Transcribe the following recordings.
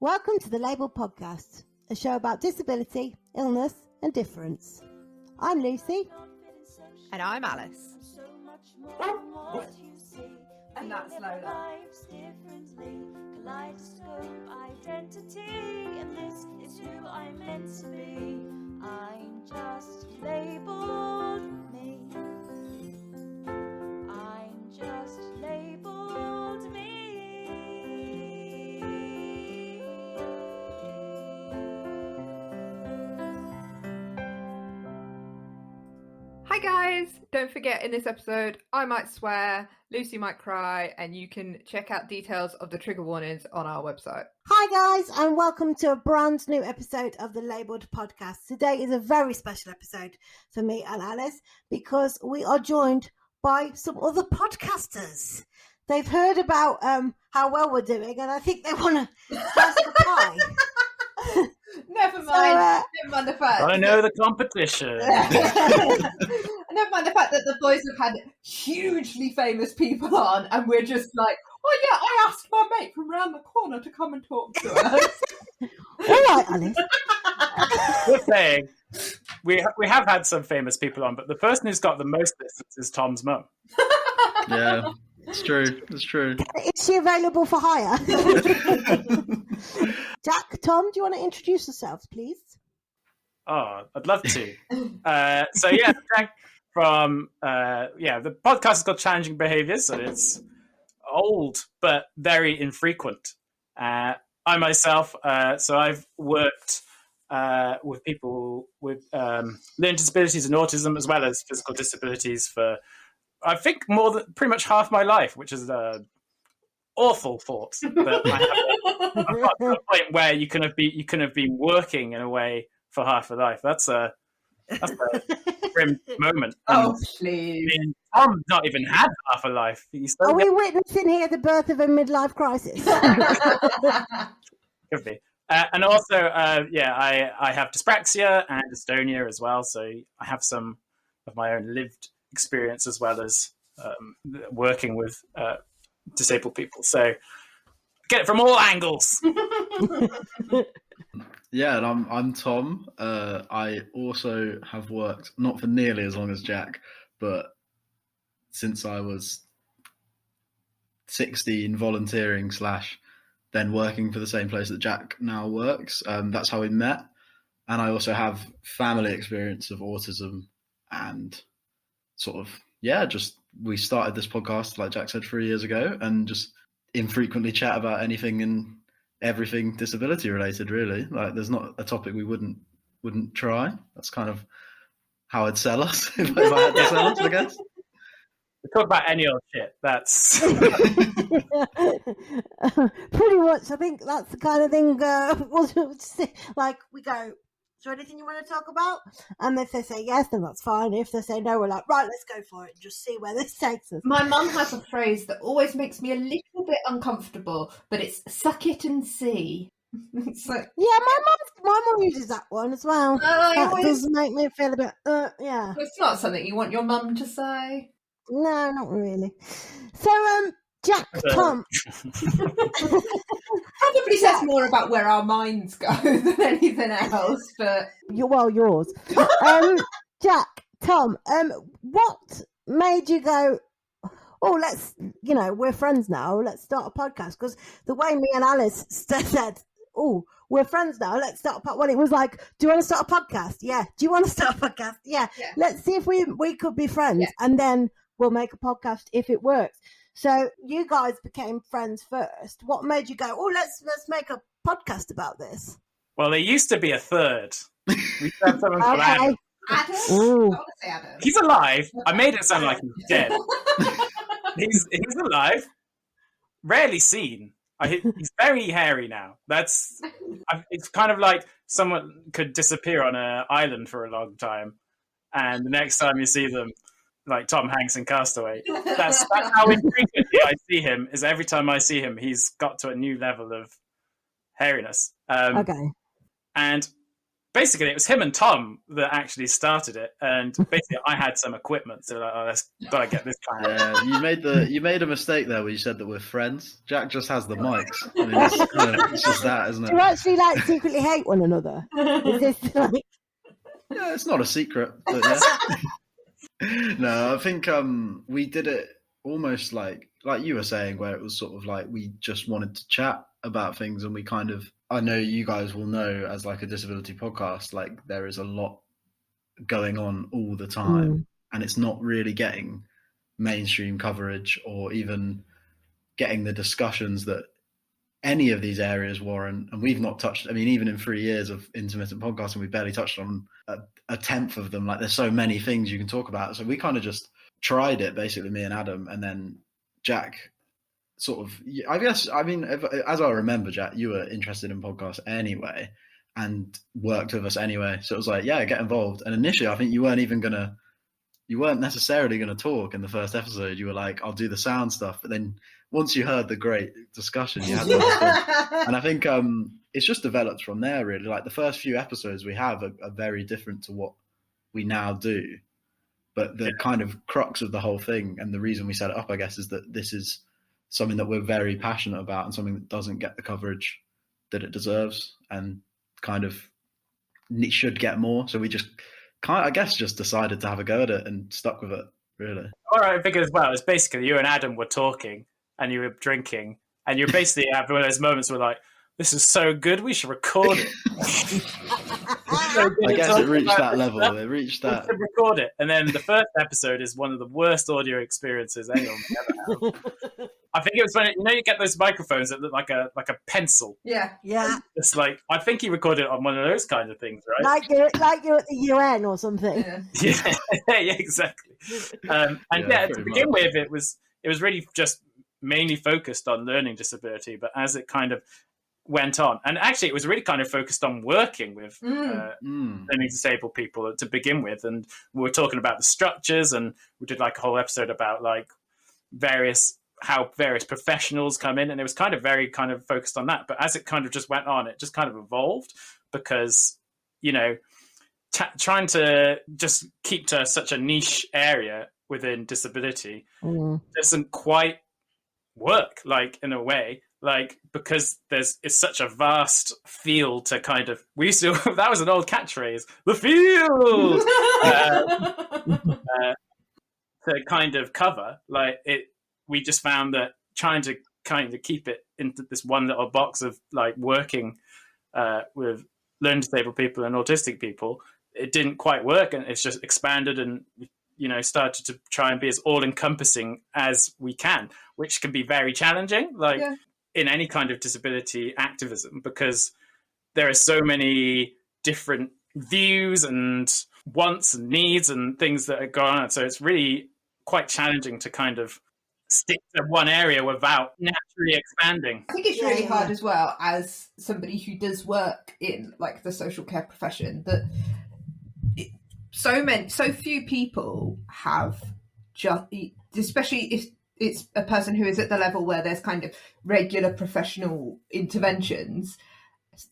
Welcome to the lABLEd podcast, a show about disability, illness and difference. I'm Lucy. And I'm Alice. And that's Lola. Kaleidoscope identity, and this is who I'm meant to be. I'm just labelled me. I'm just labelled me. Hi guys! Don't forget, in this episode, I might swear, Lucy might cry, and you can check out details of the trigger warnings on our website. Hi guys, and welcome to a brand new episode of the lABLEd podcast. Today is a very special episode for me and Alice because we are joined by some other podcasters. They've heard about how well we're doing, and I think they want to slice the pie. Never mind the fact. I know the competition. Never mind the fact that the boys have had hugely famous people on, and we're just like, oh yeah, I asked my mate from round the corner to come and talk to us. All right, Alice. We're saying we have had some famous people on, but the person who's got the most listens is Tom's mum. Yeah, it's true. It's true. Is she available for hire? Jack, Tom, do you want to introduce yourselves, please? Oh, I'd love to. Jack from the podcast is called Challenging Behaviours, and it's old but very infrequent. I myself, so I've worked with people with learning disabilities and autism, as well as physical disabilities, for I think more than pretty much half my life, which is awful thought that I've got to a point where you can have been working in a way for half a life. That's a grim moment. Oh, please. I mean, Tom's not even had half a life. Are we witnessing here the birth of a midlife crisis? Could be. And also, I have dyspraxia and dystonia as well, so I have some of my own lived experience as well as working with disabled people. So I get it from all angles. Yeah, and I'm Tom. I also have worked, not for nearly as long as Jack, but since I was 16, volunteering / then working for the same place that Jack now works. That's how we met. And I also have family experience of autism, and sort of, we started this podcast, like Jack said, 3 years ago, and just infrequently chat about anything and everything disability related, really. Like, there's not a topic we wouldn't try. That's kind of how I'd sell us if I had to sell us, I guess. We talk about any old shit. That's pretty much. I think that's the kind of thing. Like, we go, is there anything you want to talk about? And if they say yes, then that's fine. If they say no, we're like, right, let's go for it and just see where this takes us. My mum has a phrase that always makes me a little bit uncomfortable, but it's suck it and see. It's like, yeah, my mum uses that one as well. That does make me feel a bit, yeah. It's not something you want your mum to say. No, not really. So, Jack, Tom. Probably says more about where our minds go than anything else, but yours. Jack, Tom, what made you go, oh, let's, we're friends now, let's start a podcast? Because the way me and Alice said, oh, we're friends now, let's start a podcast. Well, it was like, do you want to start a podcast? Yeah. Do you want to start a podcast? Yeah. Let's see if we could be friends, and then we'll make a podcast if it works. So you guys became friends first. What made you go, oh, let's make a podcast about this? Well, there used to be a third. We had someone called Adam. Adam? I want to say Adam. He's alive. I made it sound like he's dead. he's alive. Rarely seen. He's very hairy now. It's kind of like someone could disappear on an island for a long time, and the next time you see them, like Tom Hanks in Castaway. That's how infrequently I see him. Is every time I see him, he's got to a new level of hairiness. Okay. And basically it was him and Tom that actually started it, and basically I had some equipment, so like, let's gotta get this plan. Yeah, you made a mistake there where you said that we're friends. Jack just has the mics. I mean, it's just that, isn't Do you it? actually like secretly hate one another? Is this like... Yeah, it's not a secret, but yeah. No, I think we did it almost like you were saying, where it was sort of like we just wanted to chat about things, and we kind of, I know you guys will know, as like a disability podcast, like there is a lot going on all the time, and it's not really getting mainstream coverage or even getting the discussions that any of these areas warrant. And we've not touched, I mean, even in 3 years of intermittent podcasting, we barely touched on a tenth of them. Like there's so many things you can talk about. So we kind of just tried it, basically, me and Adam, and then Jack sort of, I guess, I mean, as I remember, Jack, you were interested in podcasts anyway and worked with us anyway. So it was like, yeah, get involved. And initially, I think you weren't necessarily going to talk in the first episode. You were like, I'll do the sound stuff. But then once you heard the great discussion, you had to and I think it's just developed from there, really. Like the first few episodes we have are very different to what we now do. But the kind of crux of the whole thing, and the reason we set it up, I guess, is that this is something that we're very passionate about and something that doesn't get the coverage that it deserves and kind of should get more. So we just I guess just decided to have a go at it and stuck with it, really. All right, because as well, it's basically you and Adam were talking and you were drinking, and you basically have one of those moments where like, this is so good, we should record it. I guess it reached that level. It reached that. We should record it. And then the first episode is one of the worst audio experiences anyone will ever have. I think it was when you get those microphones that look like a pencil. Yeah. It's like, I think he recorded it on one of those kinds of things, right? Like you're at the UN or something. Yeah, yeah, exactly. To begin with, it was really just mainly focused on learning disability, but as it kind of went on, and actually it was really kind of focused on working with learning disabled people to begin with, and we were talking about the structures, and we did like a whole episode about like how various professionals come in, and it was kind of very kind of focused on that. But as it kind of just went on, it just kind of evolved because, trying to just keep to such a niche area within disability doesn't quite work, like in a way, like because it's such a vast field to kind of, we used to, that was an old catchphrase, the field, to kind of cover, like it. We just found that trying to kind of keep it into this one little box of like working with learning disabled people and autistic people, it didn't quite work, and it's just expanded and started to try and be as all encompassing as we can, which can be very challenging, like in any kind of disability activism, because there are so many different views and wants and needs and things that are going on. So it's really quite challenging to kind of stick to one area without naturally expanding. I think it's really hard as well, as somebody who does work in like the social care profession, that so few people have just, especially if it's a person who is at the level where there's kind of regular professional interventions,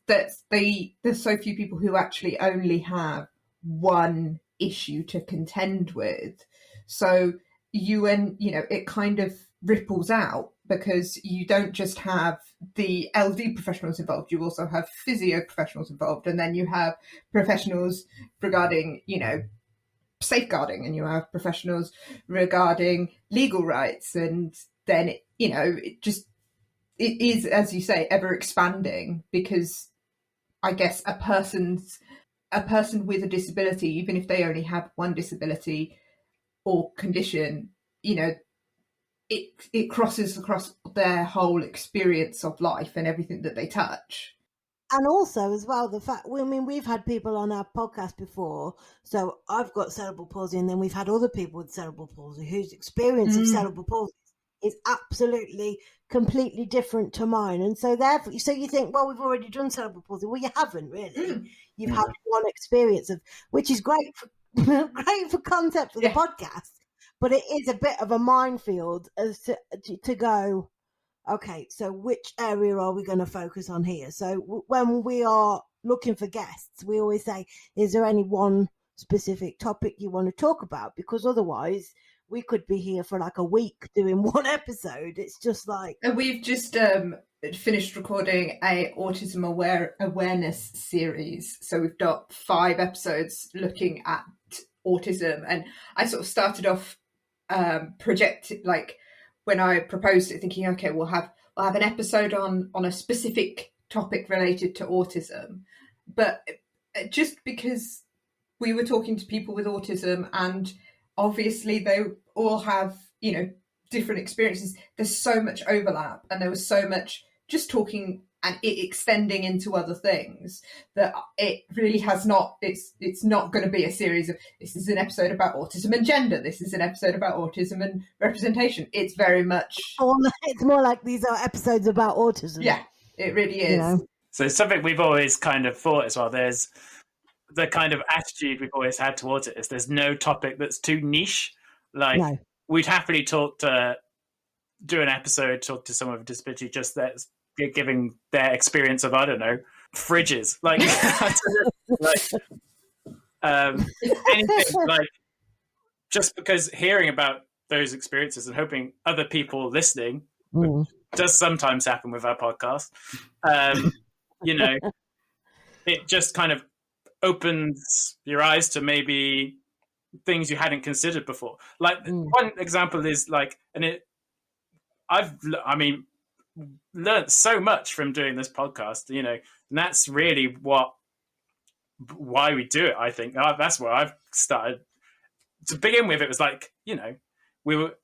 that there's so few people who actually only have one issue to contend with. So it kind of ripples out, because you don't just have the LD professionals involved, you also have physio professionals involved, and then you have professionals regarding, safeguarding, and you have professionals regarding legal rights, and then, it is, as you say, ever expanding, because I guess a person with a disability, even if they only have one disability or condition, it crosses across their whole experience of life and everything that they touch. And also as well, the fact, we've had people on our podcast before, so I've got cerebral palsy, and then we've had other people with cerebral palsy whose experience of cerebral palsy is absolutely completely different to mine. And so therefore, you think, well, we've already done cerebral palsy. Well, you haven't really. You've had one experience of, which is great for content for the podcast, but it is a bit of a minefield as to go, okay, so which area are we going to focus on here? So when we are looking for guests, we always say, is there any one specific topic you want to talk about? Because otherwise we could be here for like a week doing one episode. It's just like... And we've just finished recording a autism awareness series. So we've got 5 episodes looking at autism. And I sort of started off when I proposed it, thinking, okay, we'll have an episode on a specific topic related to autism. But just because we were talking to people with autism, and obviously they all have, different experiences, there's so much overlap, and there was so much just talking and it extending into other things that it really has not, it's not going to be a series of, this is an episode about autism and gender, this is an episode about autism and representation. It's very much... It's more like these are episodes about autism. Yeah, it really is. So it's something we've always kind of thought as well. There's the kind of attitude we've always had towards it is there's no topic that's too niche. Like, we'd happily do an episode, talk to someone with a disability, just that's giving their experience of, I don't know, fridges. Like, anything, like, just because hearing about those experiences and hoping other people listening does sometimes happen with our podcast. It just kind of opens your eyes to maybe things you hadn't considered before. Like one example is like, I've learned so much from doing this podcast, and that's really why we do it. I think that's where I've started. To begin with, it was like, we were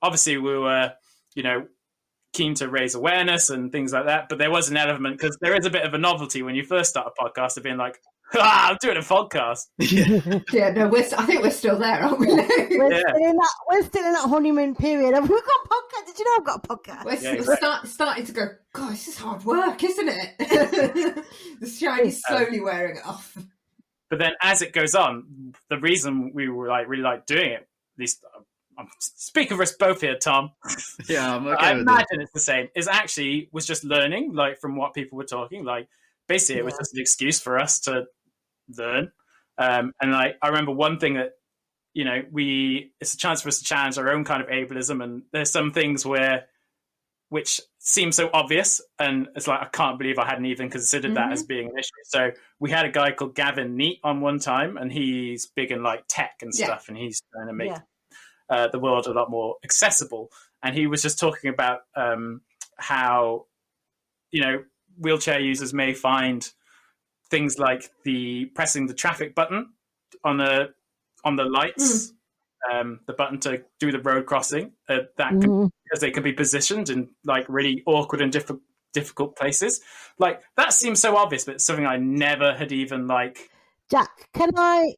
keen to raise awareness and things like that, but there was an element, because there is a bit of a novelty when you first start a podcast of being like, I'm doing a podcast. Yeah, no, I think we're still there, aren't we? We're still in that honeymoon period. Have we got a podcast? Did you know I've got a podcast? We're starting to go, God, this is hard work, isn't it? The shiny's slowly wearing it off. But then as it goes on, the reason we were really like doing it, at least I'm speaking for us both here, Tom. Yeah, I'm okay. I imagine it's the same. Was just learning, like, from what people were talking. Like, basically, it was just an excuse for us to learn. And like, I remember one thing that, it's a chance for us to challenge our own kind of ableism. And there's some things which seem so obvious, and it's like, I can't believe I hadn't even considered that as being an issue. So we had a guy called Gavin Neat on one time, and he's big in like tech and stuff, and he's trying to make the world a lot more accessible. And he was just talking about how, wheelchair users may find things like pressing the traffic button on the lights, the button to do the road crossing, because they can be positioned in like really awkward and difficult places. Like, that seems so obvious, but it's something I never had even like. Jack, can I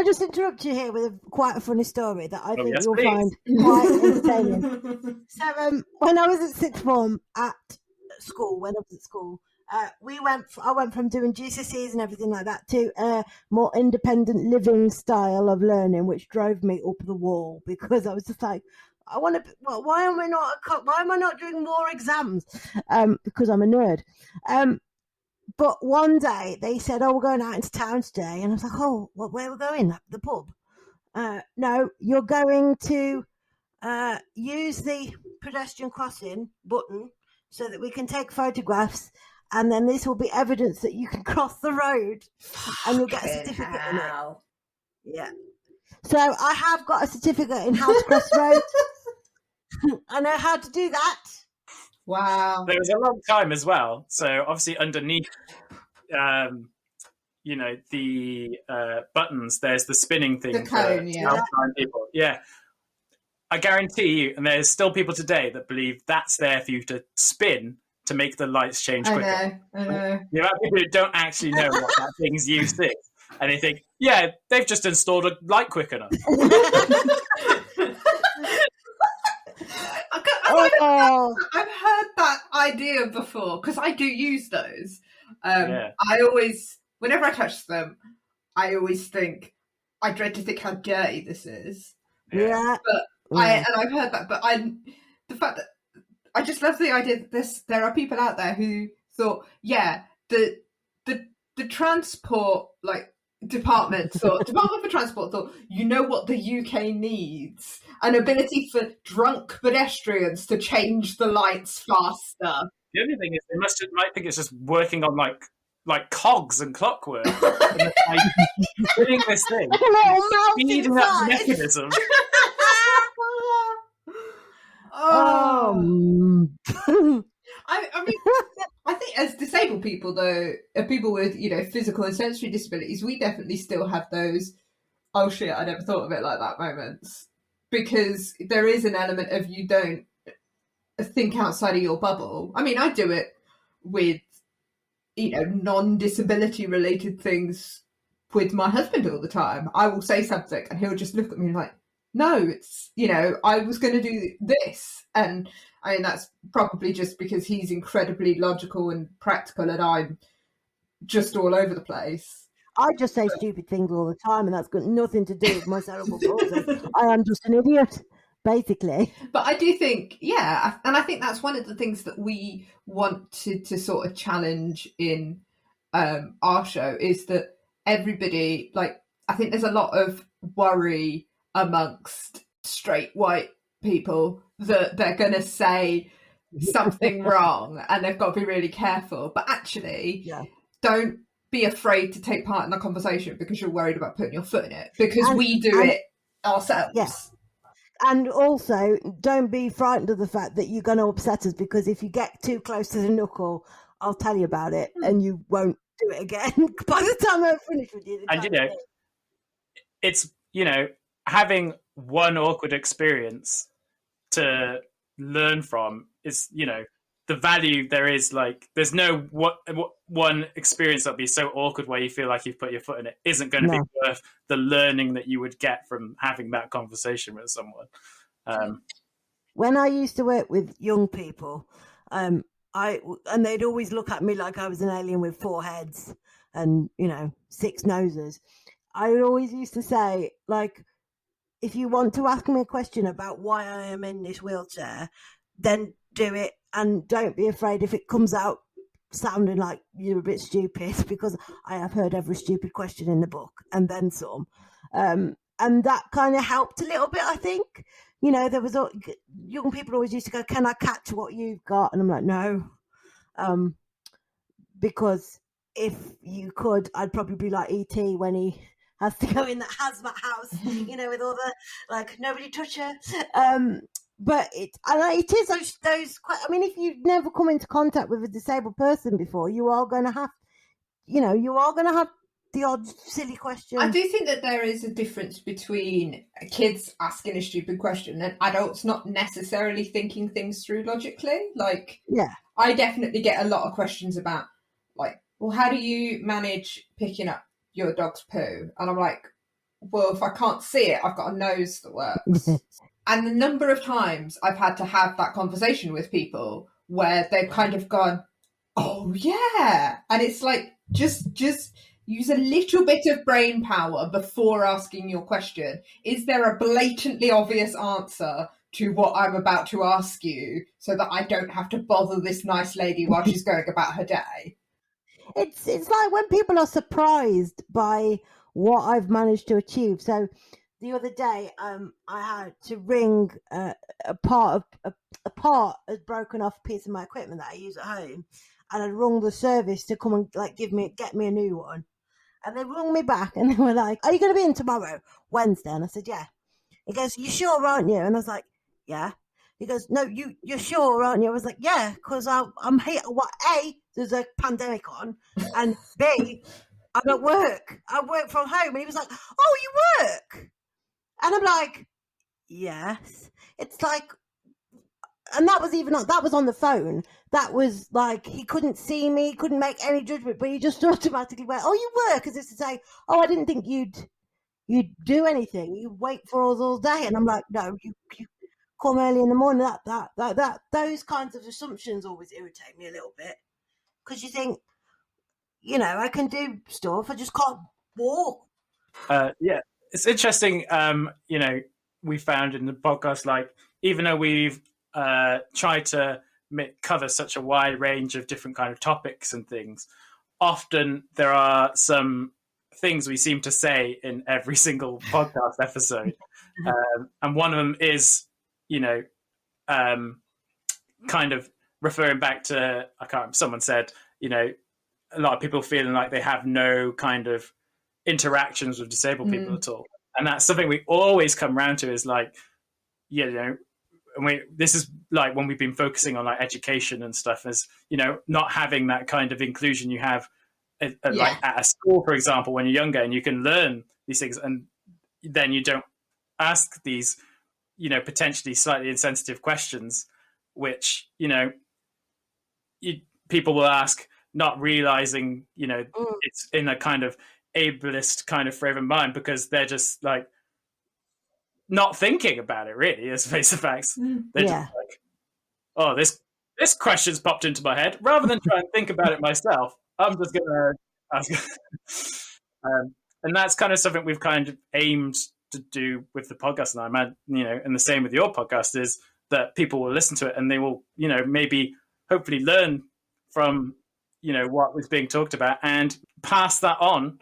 just interrupt you here with quite a funny story that I think you'll find quite entertaining? So when I was at sixth form at school, I went from doing GCSEs and everything like that to a more independent living style of learning, which drove me up the wall, because I was just like, why am I not doing more exams? Because I'm a nerd. But one day they said, we're going out into town today. And I was like, where are we going? The pub? No, you're going to use the pedestrian crossing button so that we can take photographs. And then this will be evidence that you can cross the road, and you'll get a certificate in it. Yeah. So I have got a certificate in how to cross the road. I know how to do that. Wow. There was a long time as well. So obviously underneath, the buttons, there's the spinning thing. The cone, people. Yeah. I guarantee you, and there's still people today that believe that's there for you to spin to make the lights change quicker. I know. You have people who don't actually know what that thing's used is. And they think, they've just installed a light quickener. I've heard that idea before, because I do use those. I always, whenever I touch them, I always think, I dread to think how dirty this is. Yeah. But I've heard that, but the fact that I just love the idea that there are people out there who thought, yeah, the transport department thought, Department for Transport thought, you know what the UK needs? An ability for drunk pedestrians to change the lights faster. The only thing is, they might think it's just working on like cogs and clockwork, and doing this thing, speeding up the mechanism. I mean, I think as disabled people, though, people with physical and sensory disabilities, we definitely still have those. Oh shit! I never thought of it like that moments, because there is an element of you don't think outside of your bubble. I mean, I do it with non-disability related things with my husband all the time. I will say something and he'll just look at me like, no, it's I was going to do this. And I mean, that's probably just because he's incredibly logical and practical and I'm just all over the place. I just say stupid things all the time, and that's got nothing to do with my cerebral palsy. I am just an idiot, basically. But I do think, yeah, and I think that's one of the things that we want to sort of challenge in our show, is that everybody, I think there's a lot of worry amongst straight white people that they're going to say something wrong and they've got to be really careful. But actually, don't be afraid to take part in the conversation because you're worried about putting your foot in it, because we do it ourselves. Yes. And also, don't be frightened of the fact that you're going to upset us, because if you get too close to the knuckle, I'll tell you about it and you won't do it again by the time I'm finished with you. And, it's, having one awkward experience to learn from is, the value there is. There's no one experience that'll be so awkward where you feel like you've put your foot in it isn't going to be worth the learning that you would get from having that conversation with someone. When I used to work with young people, and they'd always look at me like I was an alien with 4 heads and 6 noses. I always used to say, if you want to ask me a question about why I am in this wheelchair, then do it. And don't be afraid if it comes out sounding like you're a bit stupid, because I have heard every stupid question in the book and then some. And that kind of helped a little bit, I think. There was young people always used to go, can I catch what you've got? And I'm like, no. Because if you could, I'd probably be like E.T. when he has to go in that hazmat house, with all the, nobody touch her. But it is those. I mean, if you've never come into contact with a disabled person before, you are going to have, the odd silly question. I do think that there is a difference between kids asking a stupid question and adults not necessarily thinking things through logically. I definitely get a lot of questions about, well, how do you manage picking up your dog's poo? And I'm like, well, if I can't see it, I've got a nose that works. And the number of times I've had to have that conversation with people where they've kind of gone, oh yeah. And it's just use a little bit of brain power before asking your question. Is there a blatantly obvious answer to what I'm about to ask you, so that I don't have to bother this nice lady while she's going about her day? It's like when people are surprised by what I've managed to achieve. So the other day, I had to ring a part has broken off a piece of my equipment that I use at home, and I'd rung the service to come and get me a new one. And they rung me back and they were like, "Are you going to be in tomorrow, Wednesday?" And I said, "Yeah." He goes, "You sure, aren't you?" And I was like, "Yeah." He goes, "No, you're sure, aren't you?" I was like, "Yeah, because I'm here. What? A, there's a pandemic on, and B, I'm at work. I work from home." And he was like, "Oh, you work?" And I'm like, "Yes." It's and that was on the phone. That was he couldn't see me, he couldn't make any judgment, but he just automatically went, "Oh, you work?" As if to say, "Oh, I didn't think you'd do anything. You wait for us all day." And I'm like, "No, you come early in the morning." That those kinds of assumptions always irritate me a little bit, because you think, I can do stuff, I just can't walk. It's interesting. We found in the podcast, even though we've try to cover such a wide range of different kind of topics and things, often there are some things we seem to say in every single podcast episode. And one of them is, kind of referring back to, someone said, a lot of people feeling like they have no kind of interactions with disabled people at all. And that's something we always come around to is like, this is like when we've been focusing on like education and stuff, is, not having that kind of inclusion you have like at a school, for example, when you're younger and you can learn these things, and then you don't ask these, potentially slightly insensitive questions, which, people will ask, not realizing, it's in a kind of ableist kind of frame of mind, because they're just like not thinking about it really, as face the facts. They're just like, oh, this question's popped into my head. Rather than try and think about it myself, I'm just gonna ask. And that's kind of something we've kind of aimed to do with the podcast, and I imagine, and the same with your podcast, is that people will listen to it and they will, maybe hopefully learn from, what was being talked about, and pass that on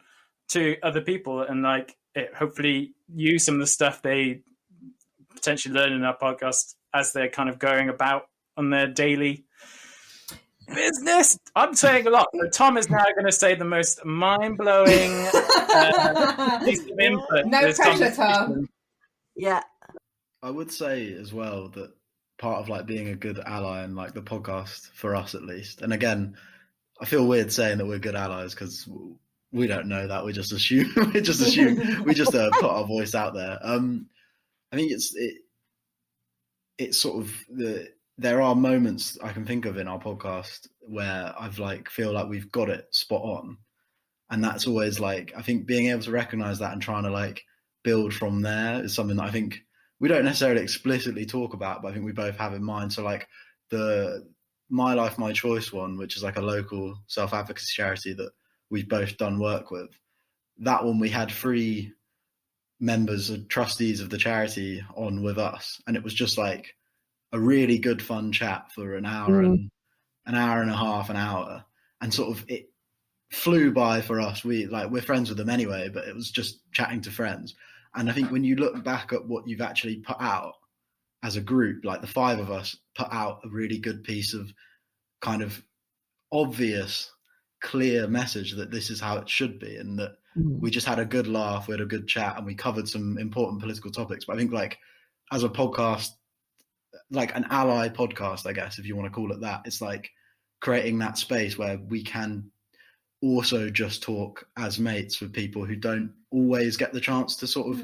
to other people, and like hopefully use some of the stuff they potentially learn in our podcast as they're kind of going about on their daily business. I'm saying a lot. So Tom is now going to say the most mind-blowing piece of input. No pressure, Tom. Yeah. I would say as well that part of like being a good ally and like the podcast, for us at least, and again, I feel weird saying that we're good allies because we don't know that. We just assume. We just put our voice out there. I think it's sort of there are moments I can think of in our podcast where I've feel like we've got it spot on, and that's always like, I think being able to recognize that and trying to like build from there is something that I think we don't necessarily explicitly talk about, but I think we both have in mind. So like the My Life, My Choice one, which is like a local self-advocacy charity that we've both done work with, that one we had 3 members and trustees of the charity on with us, and it was just like a really good fun chat for an hour and an hour and a half, an hour, and sort of it flew by for us. We're friends with them anyway, but it was just chatting to friends. And I think when you look back at what you've actually put out as a group, like the 5 of us put out a really good piece of kind of obvious, clear message that this is how it should be, and that we just had a good laugh, we had a good chat, and we covered some important political topics. But I think like as a podcast, like an ally podcast, I guess, if you want to call it that, it's like creating that space where we can also just talk as mates with people who don't always get the chance to sort of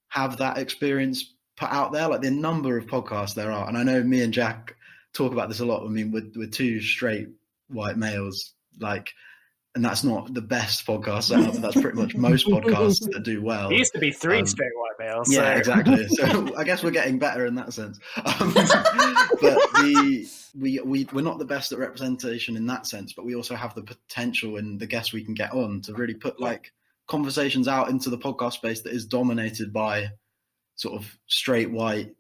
have that experience put out there. Like the number of podcasts there are, and I know me and Jack talk about this a lot. I mean, we're 2 straight white males, like, and that's not the best podcast setup, but that's pretty much most podcasts that do well. It used to be 3 straight white males. Yeah, so. Exactly. So I guess we're getting better in that sense. But we're not the best at representation in that sense, but we also have the potential in the guests we can get on to really put like conversations out into the podcast space that is dominated by sort of straight white,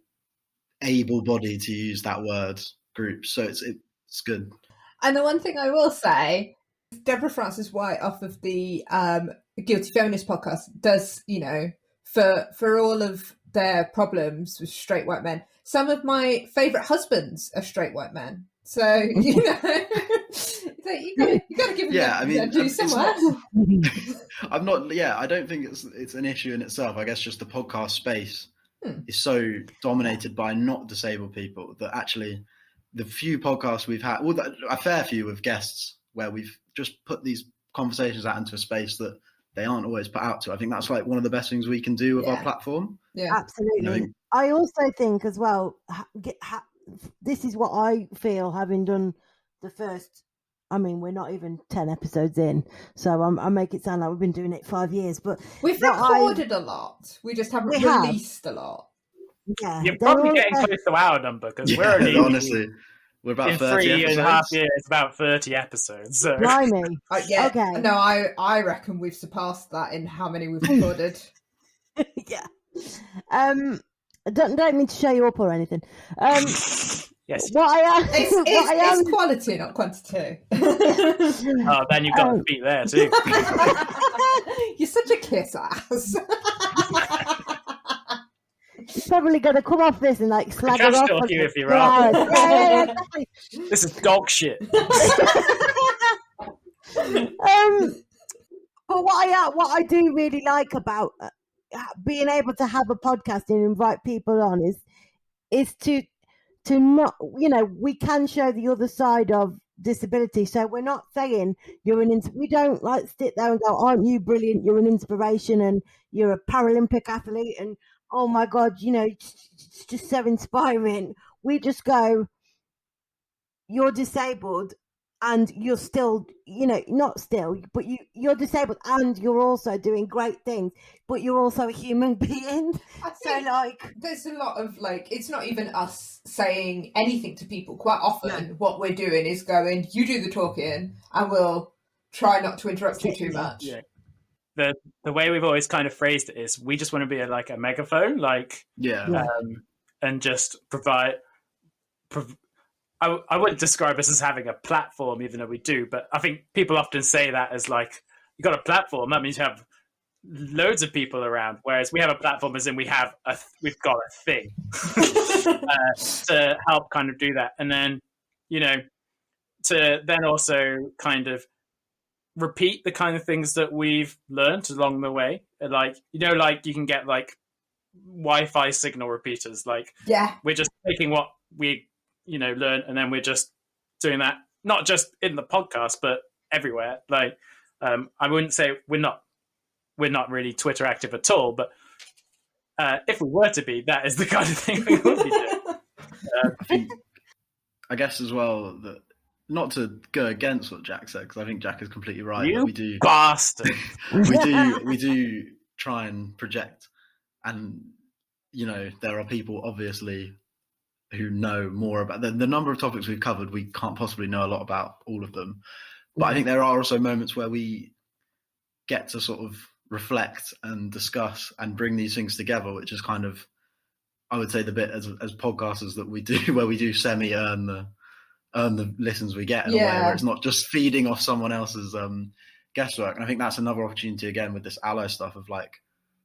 able-bodied, to use that word, groups. So it's good. And the one thing I will say, Deborah Francis White off of the Guilty Feminist podcast does, for all of their problems with straight white men, some of my favourite husbands are straight white men. So, you got to give them due somewhere. I'm not, I don't think it's an issue in itself. I guess just the podcast space is so dominated by not disabled people that actually the few podcasts we've had, a fair few with guests where we've just put these conversations out into a space that they aren't always put out to. I think that's like one of the best things we can do with our platform. Yeah, absolutely. I also think as well, this is what I feel, having done the first, I mean, we're not even 10 episodes in, so I make it sound like we've been doing it 5 years, but we've recorded a lot. We just haven't released a lot. Yeah, you're probably getting close to our number, because we're only honestly, we're about in 30 episodes. 3.5 years. It's about 30 episodes. So. Blimey. Okay. No, I reckon we've surpassed that in how many we've recorded. Yeah. Don't mean to show you up or anything. Yes. What I am, It's quality, not quantity. Oh, then you've got the beat there too. You're such a kiss ass. You're probably going to come off this and like slag her trash off. talk for you if you're 2 wrong. hours. Yeah, exactly. This is dog shit. But what I do really like about being able to have a podcast and invite people on is to not, we can show the other side of disability. So we're not saying we don't like sit there and go, aren't you brilliant? You're an inspiration and you're a Paralympic athlete and oh my God, it's just so inspiring. We just go, you're disabled and you're still, not still, but you're disabled and you're also doing great things, but you're also a human being. I think there's a lot of it's not even us saying anything to people. Quite often what we're doing is going, you do the talking and we'll try not to interrupt you too much. Yeah. The way we've always kind of phrased it is we just want to be a megaphone, and just provide. I wouldn't describe us as having a platform, even though we do. But I think people often say that as you got a platform. That means you have loads of people around. Whereas we have a platform as in we've got a thing to help kind of do that, and then to then also kind of repeat the kind of things that we've learned along the way. You can get Wi-Fi signal repeaters. We're just taking what we learn, and then we're just doing that, not just in the podcast, but everywhere. I wouldn't say we're not really Twitter active at all, but if we were to be, that is the kind of thing we would be doing. I guess as well that not to go against what Jack said, because I think Jack is completely right. You we do bastard. we do try and project, and there are people obviously who know more about the number of topics we've covered. We can't possibly know a lot about all of them, but I think there are also moments where we get to sort of reflect and discuss and bring these things together, which is kind of, I would say, the bit as podcasters that we do, where we do semi earn the listens we get in a way where it's not just feeding off someone else's guesswork. And I think that's another opportunity again with this ally stuff of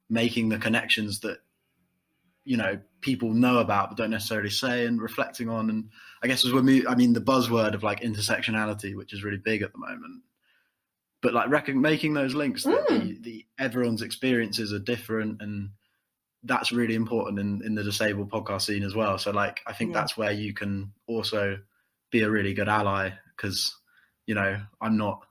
making the connections that people know about but don't necessarily say, and reflecting on. And I guess as the buzzword of intersectionality, which is really big at the moment, but making those links that the everyone's experiences are different, and that's really important in the disabled podcast scene as well. So I think that's where you can also be a really good ally, because I'm not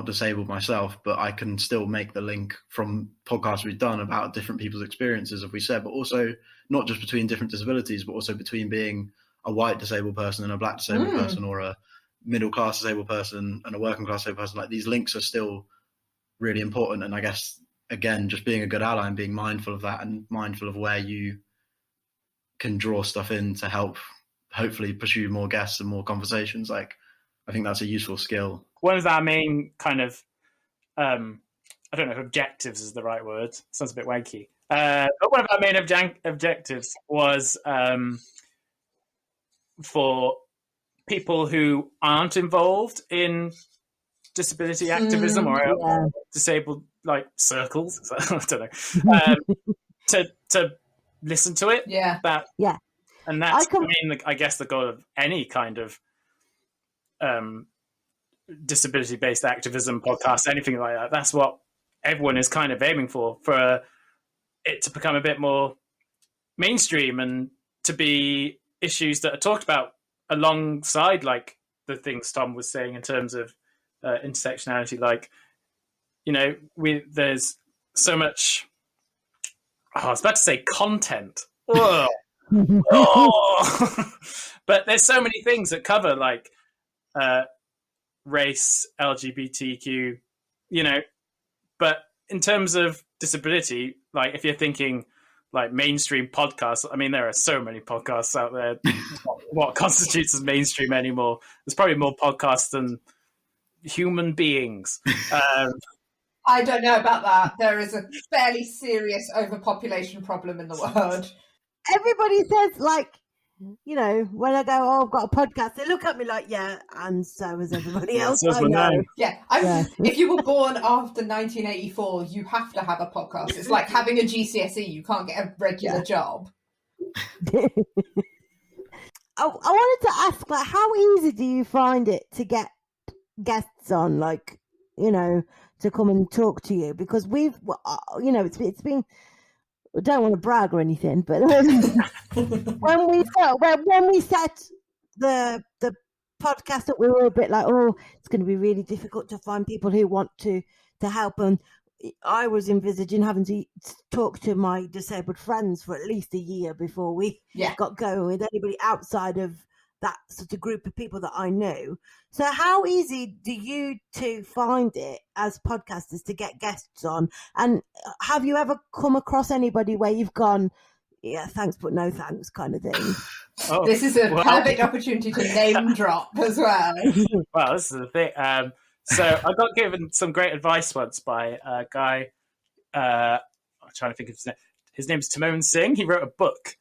disabled myself, but I can still make the link from podcasts we've done about different people's experiences, as we said, but also not just between different disabilities, but also between being a white disabled person and a black disabled person, or a middle class disabled person and a working class disabled person. These links are still really important. And I guess, again, just being a good ally and being mindful of that, and mindful of where you can draw stuff in to help hopefully pursue more guests and more conversations. I think that's a useful skill. One of our main kind of, I don't know if objectives is the right word. Sounds a bit wanky. But one of our main objectives was for people who aren't involved in disability activism or disabled circles, I don't know, to listen to it. And that's I guess the goal of any kind of disability-based activism podcast, anything like that. That's what everyone is kind of aiming for it to become a bit more mainstream, and to be issues that are talked about alongside the things Tom was saying in terms of intersectionality. There's so much, I was about to say content. But there's so many things that cover race, LGBTQ, but in terms of disability, if you're thinking mainstream podcasts, there are so many podcasts out there. What constitutes as mainstream anymore? There's probably more podcasts than human beings. I don't know about that. There is a fairly serious overpopulation problem in the world. Everybody says you know, when I go, oh, I've got a podcast, they look at me like, yeah, and so is everybody else. so's I my know. name. Yeah, if you were born after 1984, you have to have a podcast. It's like having a GCSE. You can't get a regular job. I wanted to ask, like, how easy do you find it to get guests on, like, you know, to come and talk to you? Because we've, you know, it's been, I don't want to brag or anything, but when we set the podcast up, we were a bit like, oh, it's going to be really difficult to find people who want to help. And I was envisaging having to talk to my disabled friends for at least a year before we got going with anybody outside of that sort of group of people that I knew. So how easy do you two find it as podcasters to get guests on? And have you ever come across anybody where you've gone, yeah, thanks, but no thanks kind of thing? Oh, This is a perfect opportunity to name drop as well. Well, this is the thing. So I got given some great advice once by a guy. I'm trying to think of his name. His name's Timon Singh. He wrote a book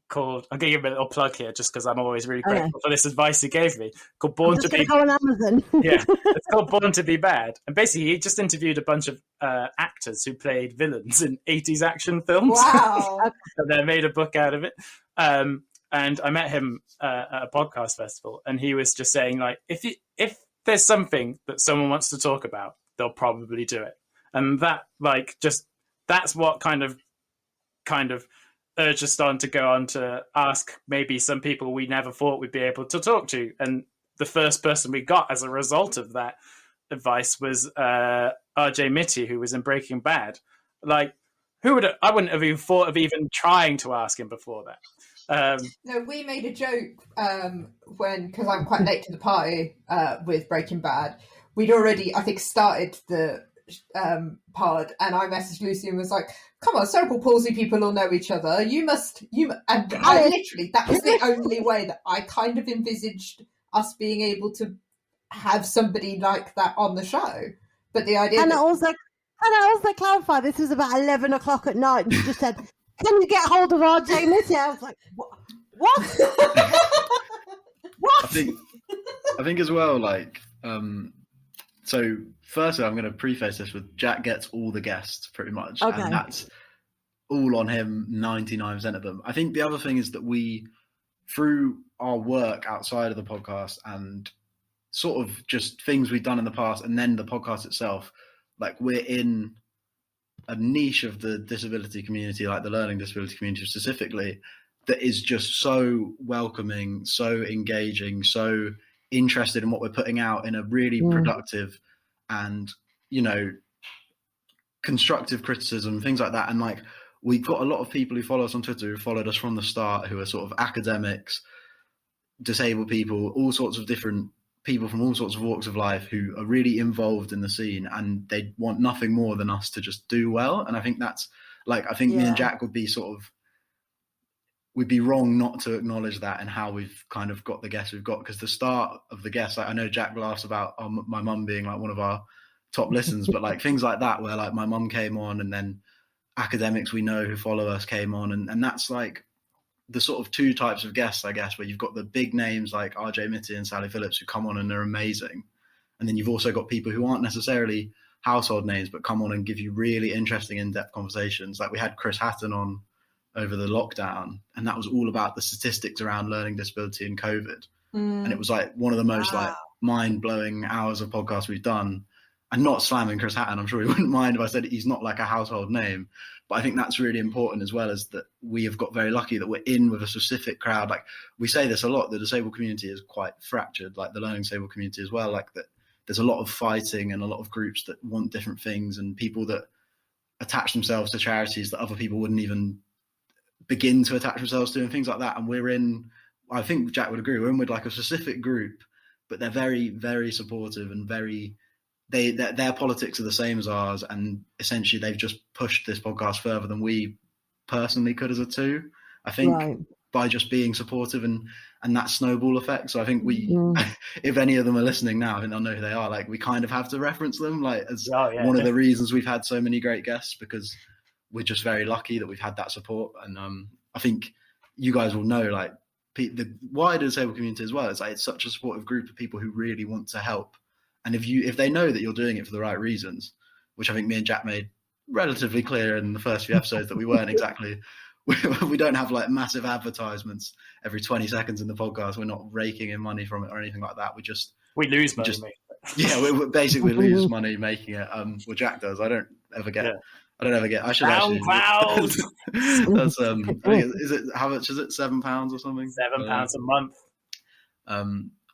called, I'm going to give him a little plug here just because I'm always really grateful for this advice he gave me, called Born to Be... go on Amazon. Yeah, it's called Born to Be Bad. And basically he just interviewed a bunch of actors who played villains in 80s action films. Wow. And they made a book out of it. And I met him at a podcast festival, and he was just saying, like, if there's something that someone wants to talk about, they'll probably do it. And that, like, just, that's what kind of urged us on to go on to ask maybe some people we never thought we'd be able to talk to. And the first person we got as a result of that advice was RJ Mitty, who was in Breaking Bad. Like, I wouldn't have even thought of even trying to ask him before that. No, we made a joke because I'm quite late to the party with Breaking Bad. We'd already, I think, started the pod, and I messaged Lucy and was like, come on, cerebral palsy people all know each other. And I literally, that was the only way that I kind of envisaged us being able to have somebody like that on the show. But the idea And I also clarify, this was about 11 o'clock at night, and she just said, can you get hold of RJ Mitty? I was like, what? What? I think as well, like, so firstly, I'm going to preface this with Jack gets all the guests pretty much. Okay. And that's all on him, 99% of them. I think the other thing is that we, through our work outside of the podcast and sort of just things we've done in the past and then the podcast itself, like, we're in a niche of the disability community, like the learning disability community specifically, that is just so welcoming, so engaging, so interested in what we're putting out in a really productive and, you know, constructive criticism, things like that. And like, we've got a lot of people who follow us on Twitter who followed us from the start, who are sort of academics, disabled people, all sorts of different people from all sorts of walks of life who are really involved in the scene, and they want nothing more than us to just do well. And I think that's like, I think me and Jack would be we'd be wrong not to acknowledge that and how we've kind of got the guests we've got, because the start of the guests, like, I know Jack laughs about my mum being like one of our top listens, but like things like that where like my mum came on, and then academics we know who follow us came on, and that's like the sort of two types of guests, I guess, where you've got the big names like RJ Mitty and Sally Phillips who come on and they're amazing, and then you've also got people who aren't necessarily household names but come on and give you really interesting in-depth conversations. Like we had Chris Hatton on over the lockdown, and that was all about the statistics around learning disability and COVID. And it was like one of the most like mind-blowing hours of podcasts we've done. And not slamming Chris Hatton, I'm sure he wouldn't mind if I said he's not like a household name, but I think that's really important as well, as that we have got very lucky that we're in with a specific crowd. Like we say this a lot, the disabled community is quite fractured, like the learning disabled community as well, like that there's a lot of fighting and a lot of groups that want different things, and people that attach themselves to charities that other people wouldn't even begin to attach themselves to and things like that. And we're in, I think Jack would agree, we're in with like a specific group, but they're very, very supportive and very, their politics are the same as ours, and essentially they've just pushed this podcast further than we personally could as a two, I think, by just being supportive and that snowball effect. So I think we, if any of them are listening now, I think they'll know who they are. Like we kind of have to reference them like as one of the reasons we've had so many great guests, because we're just very lucky that we've had that support. And I think, you guys will know, like the wider disabled community as well. It's like it's such a supportive group of people who really want to help, and if they know that you're doing it for the right reasons, which I think me and Jack made relatively clear in the first few episodes that we weren't exactly. We don't have like massive advertisements every 20 seconds in the podcast. We're not raking in money from it or anything like that. We lose money. We basically lose money making it. Well, Jack does. I don't ever get. I should SoundCloud. That's is it, how much is it? £7 or something? £7 a month.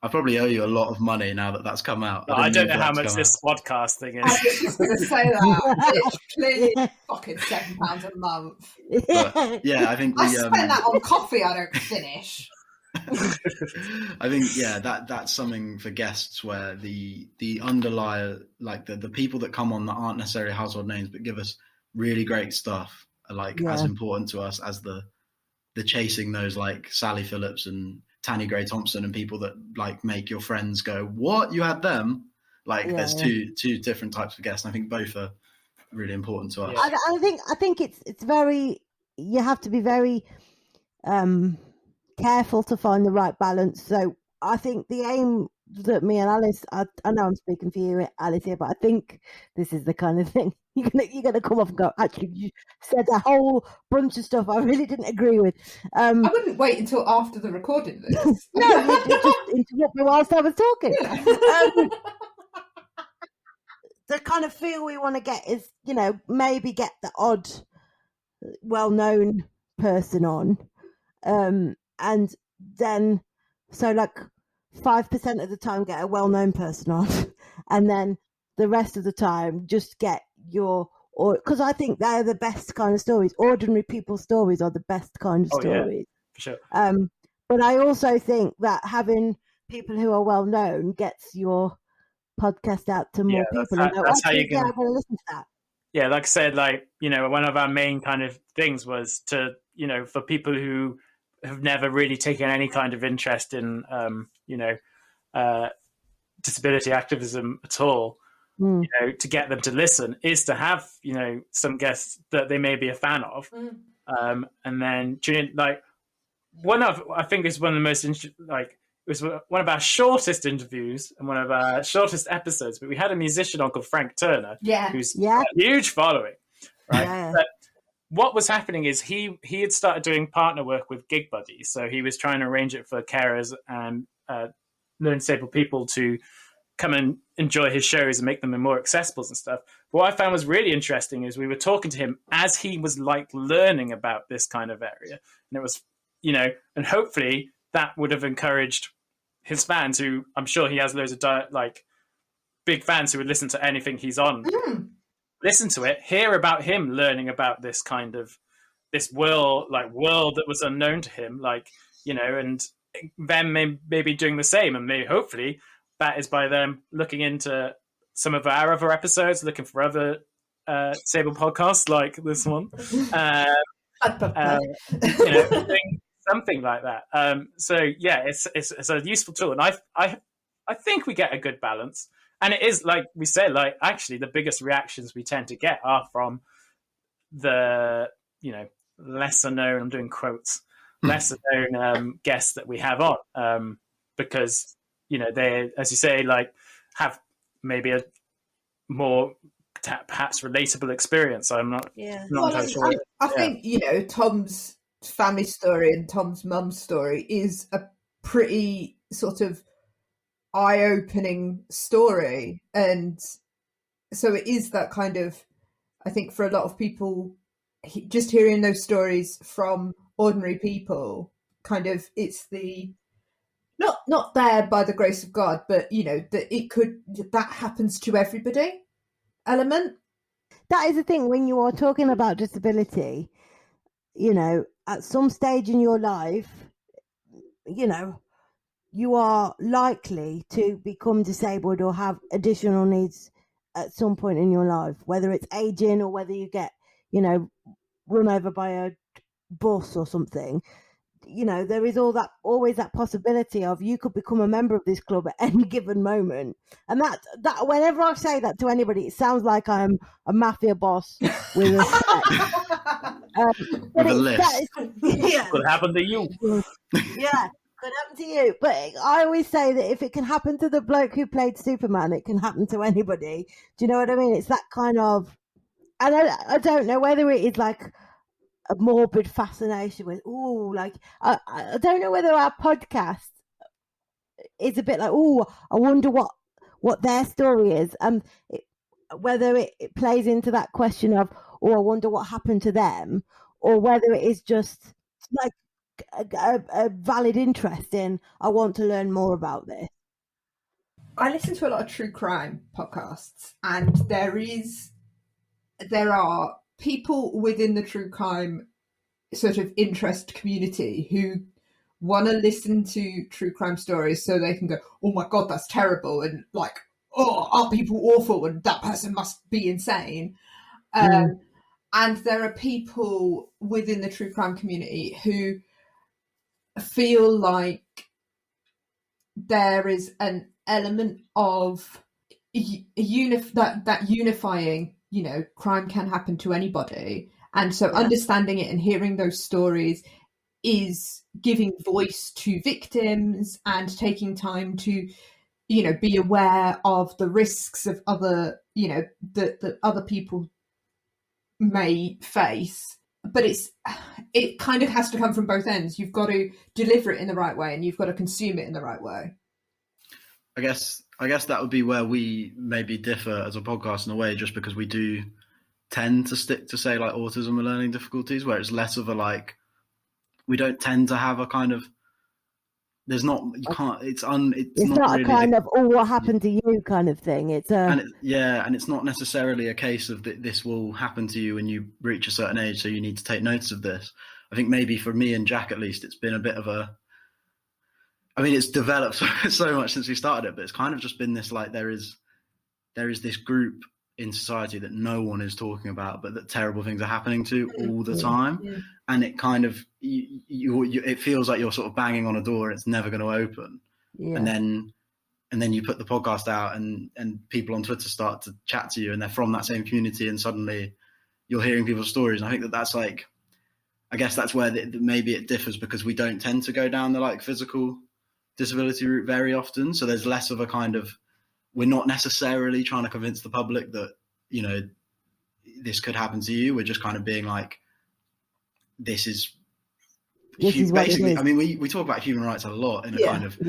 I probably owe you a lot of money now that that's come out. I don't know how much this podcast thing is. I was just going to say that. It's clearly fucking £7 a month. But, yeah, I think I spend that on coffee I don't finish. I think that's something for guests where the underlier, like the people that come on that aren't necessarily household names but give us really great stuff are like as important to us as the chasing those like Sally Phillips and Tanny Gray Thompson and people that like make your friends go, what, you had them? Like there's two different types of guests, and I think both are really important to us. I think it's very, you have to be very careful to find the right balance. So I think the aim that me and Alice, I know I'm speaking for you, Alice, here, but I think this is the kind of thing you're gonna come off and go, actually, you said a whole bunch of stuff I really didn't agree with. I wouldn't wait until after the recording of this. No, you just interrupt me whilst I was talking. The kind of feel we want to get is, maybe get the odd well-known person on, and then so like 5% of the time get a well-known person on, and then the rest of the time just get because I think they're the best kind of stories. Ordinary people's stories are the best kind of stories. For sure. But I also think that having people who are well known gets your podcast out to more people. That's how you can. I'm going to listen to that. Yeah, like I said, one of our main kind of things was to, for people who have never really taken any kind of interest in, disability activism at all, to get them to listen is to have, some guests that they may be a fan of. And then tune in, I think it's one of the most, it was one of our shortest interviews and one of our shortest episodes, but we had a musician on called Frank Turner, who's got a huge following, right? Yeah. But what was happening is he had started doing partner work with Gig Buddy, so he was trying to arrange it for carers and learn disabled people to come and enjoy his shows and make them more accessible and stuff. But what I found was really interesting is we were talking to him as he was learning about this kind of area, and it was, and hopefully that would have encouraged his fans, who I'm sure he has loads of big fans who would listen to anything he's on. Listen to it, hear about him learning about this kind of this world that was unknown to him, and them maybe doing the same, and maybe hopefully that is by them looking into some of our other episodes, looking for other disabled podcasts like this one, something like that. So yeah, it's a useful tool, and I think we get a good balance. And it is, like we said, actually the biggest reactions we tend to get are from the, lesser known, I'm doing quotes, lesser known guests that we have on, because, they, as you say, have maybe a more perhaps relatable experience. I'm not entirely sure. I think, Tom's family story and Tom's mum's story is a pretty sort of eye-opening story, and so it is that kind of, I think for a lot of people, just hearing those stories from ordinary people, kind of, it's the not there by the grace of God, but that happens to everybody element. That is the thing when you are talking about disability, at some stage in your life, you are likely to become disabled or have additional needs at some point in your life, whether it's aging or whether you get, run over by a bus or something. there is always that possibility of you could become a member of this club at any given moment. And that whenever I say that to anybody, it sounds like I'm a mafia boss with a With a list. yeah, Could happen to you. yeah, could happen to you. But I always say that if it can happen to the bloke who played Superman, it can happen to anybody. Do you know what I mean? It's that kind of, and I don't know whether it is like a morbid fascination with, I don't know whether our podcast is a bit like, I wonder what their story is, and whether it plays into that question of, I wonder what happened to them, or whether it is just like a valid interest in, I want to learn more about this. I listen to a lot of true crime podcasts, and there are people within the true crime sort of interest community who want to listen to true crime stories so they can go, oh my God, that's terrible. And like, oh, are people awful? And that person must be insane. And there are people within the true crime community who feel like there is an element of that unifying, crime can happen to anybody. And so understanding it and hearing those stories is giving voice to victims and taking time to, be aware of the risks of other, that other people may face. But it kind of has to come from both ends. You've got to deliver it in the right way, and you've got to consume it in the right way. I guess that would be where we maybe differ as a podcast in a way, just because we do tend to stick to, say, like autism and learning difficulties, where it's less of a like, we don't tend to have a kind of, there's not, you can't, it's not really a kind of, what happened to you kind of thing. It's and it's not necessarily a case of this will happen to you when you reach a certain age, so you need to take notice of this. I think maybe for me and Jack, at least, it's been a bit of a, I mean, it's developed so much since we started it, but it's kind of just been this, like, there is this group in society that no one is talking about, but that terrible things are happening to all the time. Yeah. And it kind of, it feels like you're sort of banging on a door and it's never going to open. Yeah. And then you put the podcast out and people on Twitter start to chat to you, and they're from that same community, and suddenly you're hearing people's stories. And I think that's like, I guess that's where maybe it differs, because we don't tend to go down the like physical disability route very often. So there's less of a kind of, we're not necessarily trying to convince the public that, this could happen to you. We're just kind of being like, this is basically, I mean, we talk about human rights a lot in a kind of,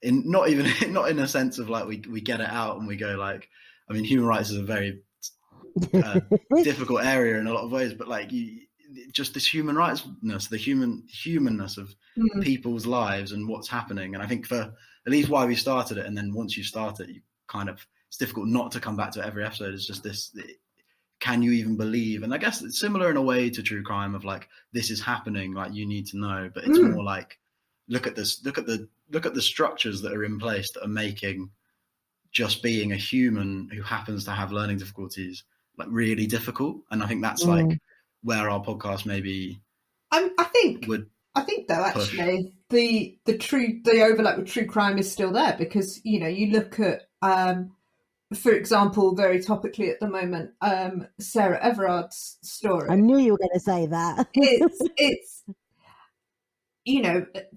in not in a sense of like, we get it out and we go like, I mean, human rights is a very difficult area in a lot of ways, but like just this human rightsness, the humanness of people's lives and what's happening. And I think for at least why we started it, and then once you start it, you kind of, it's difficult not to come back to every episode. It's just this, can you even believe? And I guess it's similar in a way to true crime of like, this is happening, like you need to know, but it's more like, look at the structures that are in place that are making just being a human who happens to have learning difficulties like really difficult. And I think that's like where our podcast maybe I think though actually the overlap with true crime is still there, because you look at for example, very topically at the moment, Sarah Everard's story. I knew you were going to say that. it's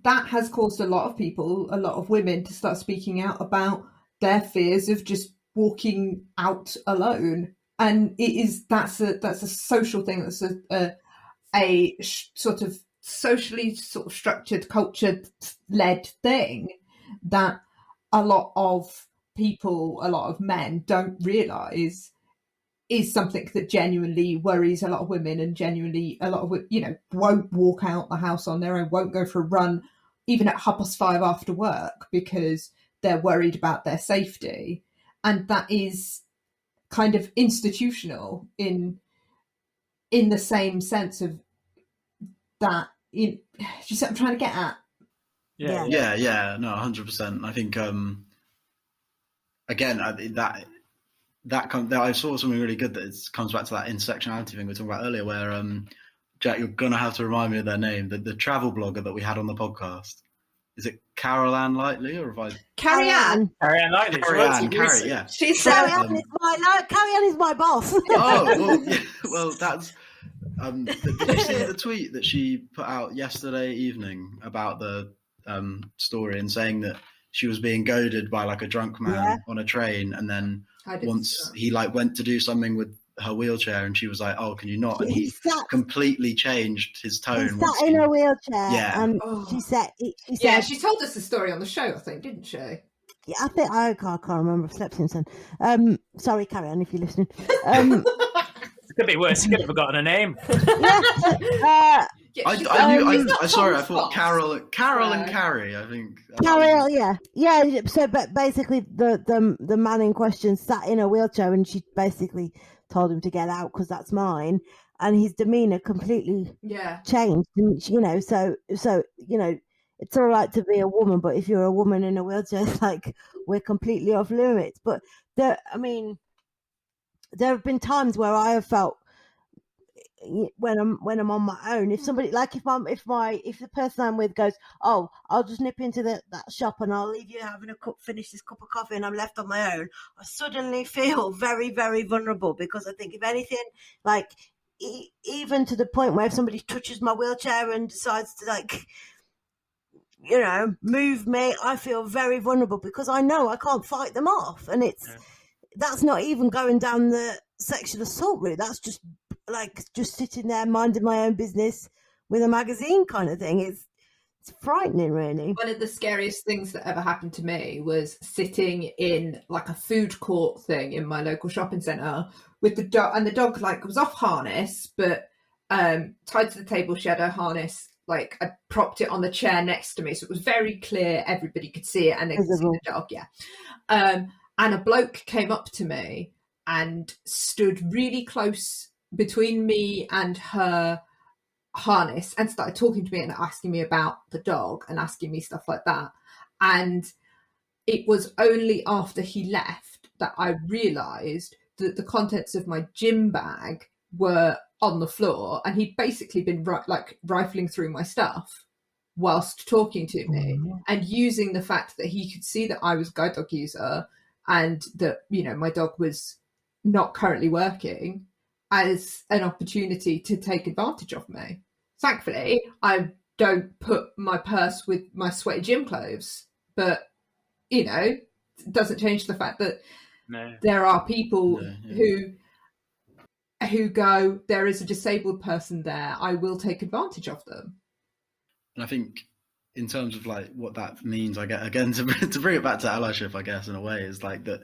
that has caused a lot of women to start speaking out about their fears of just walking out alone. And that's a social thing. That's a sort of socially sort of structured, culture-led thing that a lot of people, a lot of men don't realise is something that genuinely worries a lot of women, and genuinely a lot of won't walk out the house on their own, won't go for a run even at 5:30 after work because they're worried about their safety. And that is kind of institutional in the same sense of that. Just what I'm trying to get at. Yeah. No, 100%. I think again that I saw something really good that comes back to that intersectionality thing we were talking about earlier, where Jack, you're gonna have to remind me of their name. The travel blogger that we had on the podcast. Is it Carol Ann Lightly, or have I? Carrie Ann. Carrie Ann Lightly. Carrie, yeah. She's Carrie Ann is my boss. Oh, well, yeah, well, that's. Did you see the tweet that she put out yesterday evening about the story and saying that she was being goaded by like a drunk man on a train, and then once he like went to do something with her wheelchair, and she was like, "Oh, can you not?" And he completely changed his tone. He sat in a wheelchair, and she said, she told us the story on the show, I think, didn't she? Yeah, I think I can't remember. I've slept since then. Sorry, Carrie Ann, if you're listening. It could be worse. You could have forgotten a name. I thought Carol and Carrie. I think Carol, yeah. So, but basically, the man in question sat in a wheelchair, and she basically told him to get out because that's mine, and his demeanor completely changed. You know, so you know, it's all right to be a woman, but if you're a woman in a wheelchair, it's like we're completely off limits. But there have been times where I have felt when I'm on my own, if somebody like if the person I'm with goes, oh, I'll just nip into that shop and I'll leave you finish this cup of coffee, and I'm left on my own, I suddenly feel very, very vulnerable, because I think if anything, like even to the point where if somebody touches my wheelchair and decides to like, you know, move me, I feel very vulnerable because I know I can't fight them off, and that's not even going down the sexual assault route. That's just sitting there minding my own business with a magazine kind of thing. It's frightening, really. One of the scariest things that ever happened to me was sitting in like a food court thing in my local shopping centre with the dog, and the dog like was off harness, but tied to the table. She had her harness, like I propped it on the chair next to me, so it was very clear, everybody could see it, and they could see the dog. And a bloke came up to me and stood really close between me and her harness and started talking to me and asking me about the dog and asking me stuff like that. And it was only after he left that I realised that the contents of my gym bag were on the floor, and he'd basically been rifling through my stuff whilst talking to me, and using the fact that he could see that I was a guide dog user and that, you know, my dog was not currently working as an opportunity to take advantage of me. Thankfully, I don't put my purse with my sweaty gym clothes, but, you know, it doesn't change the fact that there are people who go, there is a disabled person there, I will take advantage of them. And I think in terms of like what that means, I get again to bring it back to allyship, I guess, in a way, is like that.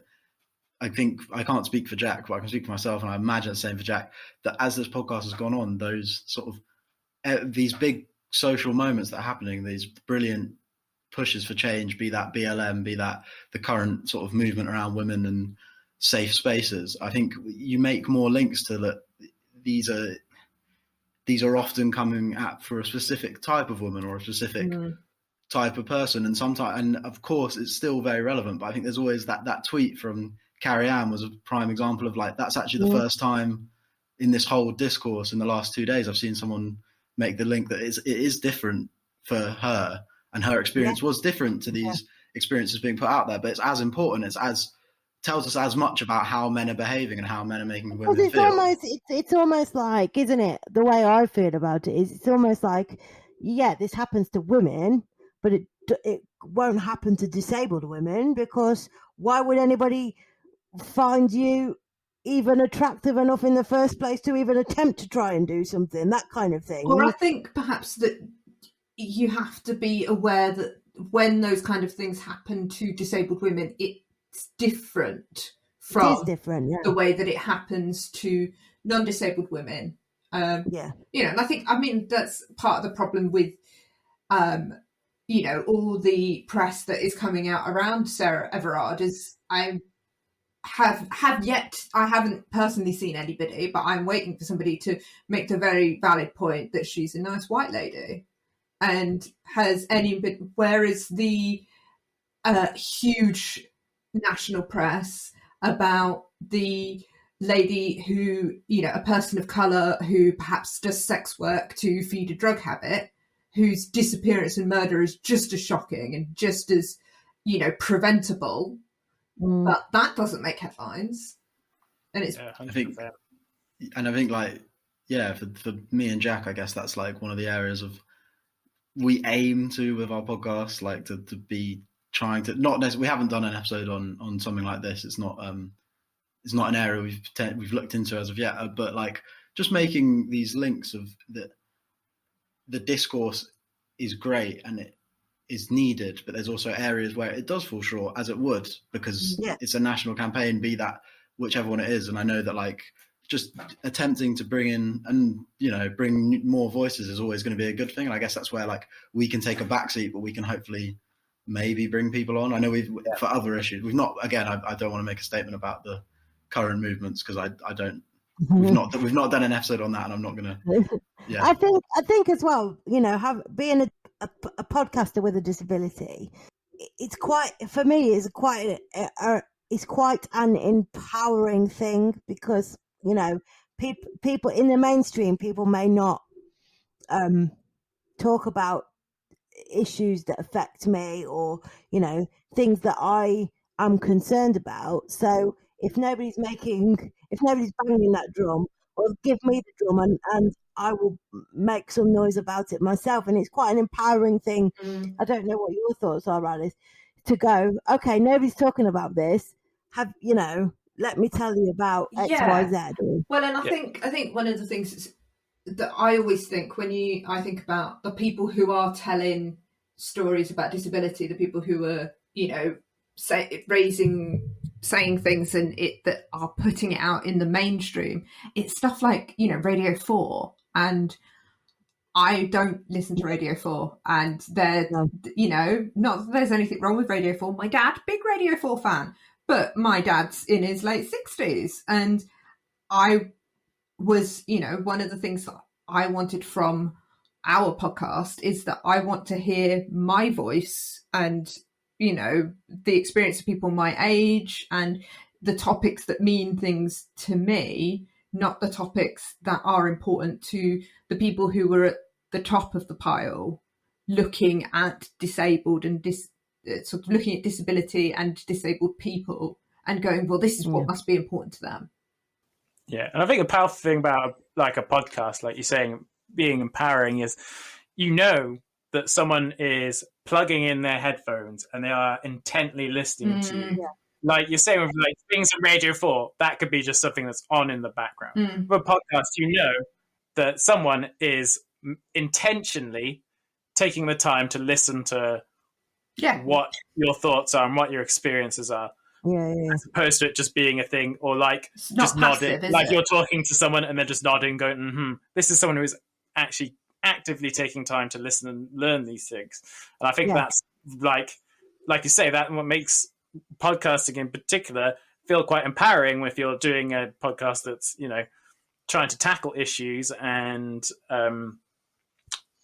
I think I can't speak for Jack, but I can speak for myself, and I imagine the same for Jack, that as this podcast has gone on, those sort of these big social moments that are happening, these brilliant pushes for change, be that BLM, be that the current sort of movement around women and safe spaces, I think you make more links to that. These are often coming at for a specific type of woman or a specific type of person, and sometimes, and of course, it's still very relevant. But I think there's always that tweet from Carrie Ann was a prime example of like, that's actually the first time in this whole discourse in the last 2 days I've seen someone make the link that it is different for her, and her experience was different to these experiences being put out there, but it's as important, tells us as much about how men are behaving and how men are making women feel. It's almost like, isn't it, the way I feel about it is, it's almost like, this happens to women, but it won't happen to disabled women, because why would anybody find you even attractive enough in the first place to even attempt to try and do something, that kind of thing? Or I think perhaps that you have to be aware that when those kind of things happen to disabled women, it's different from the way that it happens to non-disabled women. You know, and I mean that's part of the problem with you know, all the press that is coming out around Sarah Everard is I haven't personally seen anybody, but I'm waiting for somebody to make the very valid point that she's a nice white lady. And where is the huge national press about the lady who, you know, a person of colour who perhaps does sex work to feed a drug habit, whose disappearance and murder is just as shocking and just as, you know, preventable, but that doesn't make headlines. And it's Yeah, I think, like, yeah, for me and Jack, I guess that's like one of the areas of we aim to with our podcast, like to be trying to not necessarily. We haven't done an episode on something like this. It's not an area we've looked into as of yet. But like just making these links of the discourse is great and it is needed, but there's also areas where it does fall short, as it would, because it's a national campaign, be that whichever one it is. And I know that like just attempting to bring in and, you know, bring more voices is always going to be a good thing. And I guess that's where like we can take a backseat, but we can hopefully maybe bring people on. I know for other issues, we've not, again, I don't want to make a statement about the current movements because I don't, we've not done an episode on that, and I'm not going to. Yeah. I think as well, you know, being a podcaster with a disability, it's quite, for me, it's quite an empowering thing because, you know, people in the mainstream, people may not talk about issues that affect me or, you know, things that I am concerned about. So if nobody's banging that drum, or give me the drum and I will make some noise about it myself. And it's quite an empowering thing. I don't know what your thoughts are, Alice, to go, okay, nobody's talking about this. You know, let me tell you about X, Y, Z. Well, and I think one of the things is that I always think I think about the people who are telling stories about disability, the people who are, you know, saying things that are putting it out in the mainstream. It's stuff like, you know, Radio 4, and I don't listen to Radio 4, and you know, not that there's anything wrong with Radio 4. My dad, big Radio 4 fan, but my dad's in his late 60s, and I was, you know, one of the things that I wanted from our podcast is that I want to hear my voice and, you know, the experience of people my age and the topics that mean things to me, not the topics that are important to the people who were at the top of the pile, looking at disabled and sort of looking at disability and disabled people and going, well, this is what must be important to them. Yeah, and I think the powerful thing about like a podcast, like you're saying, being empowering is, you know, that someone is plugging in their headphones and they are intently listening to you. Yeah. Like you're saying with like things on Radio 4, that could be just something that's on in the background. With a podcast, you know that someone is intentionally taking the time to listen to what your thoughts are and what your experiences are. As opposed to it just being a thing, or like just passive, nodding, like you're talking to someone and they're just nodding, going, This is someone who is actually actively taking time to listen and learn these things. And I think that's like you say, that what makes podcasting in particular feel quite empowering if you're doing a podcast that's, you know, trying to tackle issues and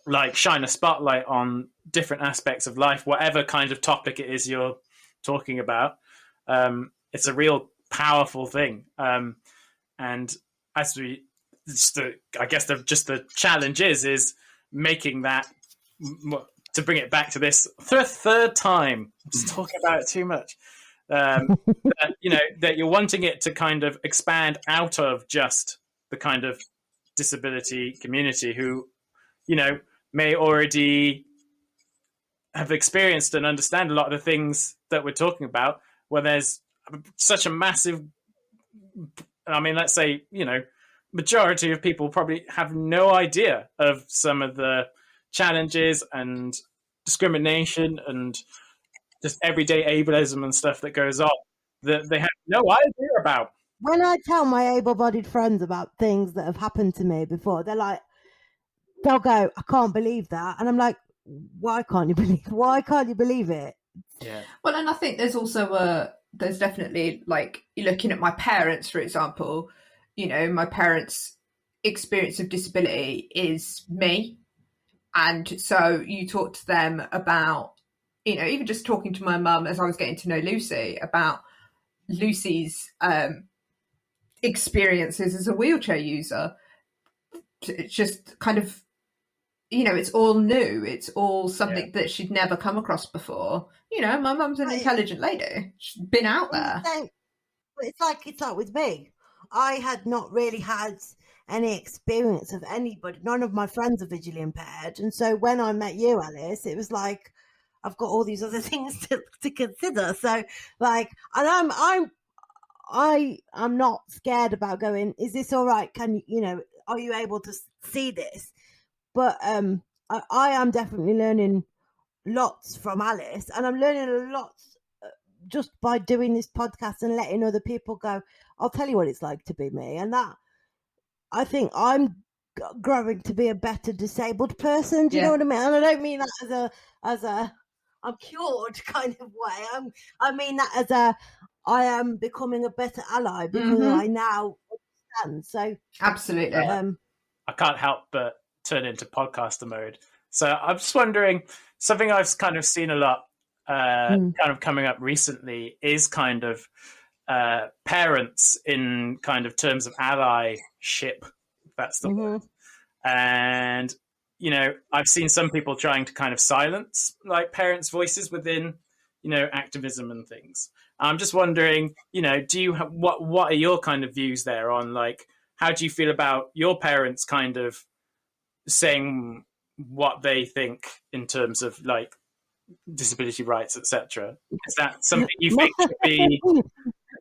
like shine a spotlight on different aspects of life, whatever kind of topic it is you're talking about. It's a real powerful thing. And as I guess the challenge is making that, to bring it back to this third time, I'm just talking about it too much. That, you know, that you're wanting it to kind of expand out of just the kind of disability community who, you know, may already have experienced and understand a lot of the things that we're talking about, where there's such a massive, I mean, let's say, you know, majority of people probably have no idea of some of the challenges and discrimination and just everyday ableism and stuff that goes on that they have no idea about. When I tell my able-bodied friends about things that have happened to me before, they'll go, I can't believe that. And I'm like, why can't you believe it? Yeah. Well, and I think there's also there's definitely, like, you're looking at my parents, for example, you know, my parents' experience of disability is me. And so you talk to them about, you know, even just talking to my mum as I was getting to know Lucy, about Lucy's experiences as a wheelchair user. It's just kind of, it's all new. It's all something that she'd never come across before. My mum's an intelligent lady. She's been out there. It's like with me. I had not really had any experience of anybody. None of my friends are visually impaired, and so when I met you, Alice, it was like I've got all these other things to consider. So, like, and I'm not scared about going. Is this all right? Can are you able to see this? But I am definitely learning lots from Alice, and I'm learning a lot just by doing this podcast and letting other people go, I'll tell you what it's like to be me. And that, I think I'm growing to be a better disabled person. Do you know what I mean? And I don't mean that as a I'm cured kind of way. I mean that as I am becoming a better ally because I now understand. So absolutely. I can't help but turn into podcaster mode. So I'm just wondering, something I've kind of seen a lot kind of coming up recently is kind of parents in kind of terms of allyship. That's the word. And, I've seen some people trying to kind of silence like parents' voices within, activism and things. I'm just wondering, do you have, what are your kind of views there on, like, how do you feel about your parents kind of saying what they think in terms of like disability rights, etc.? Is that something you think should be like...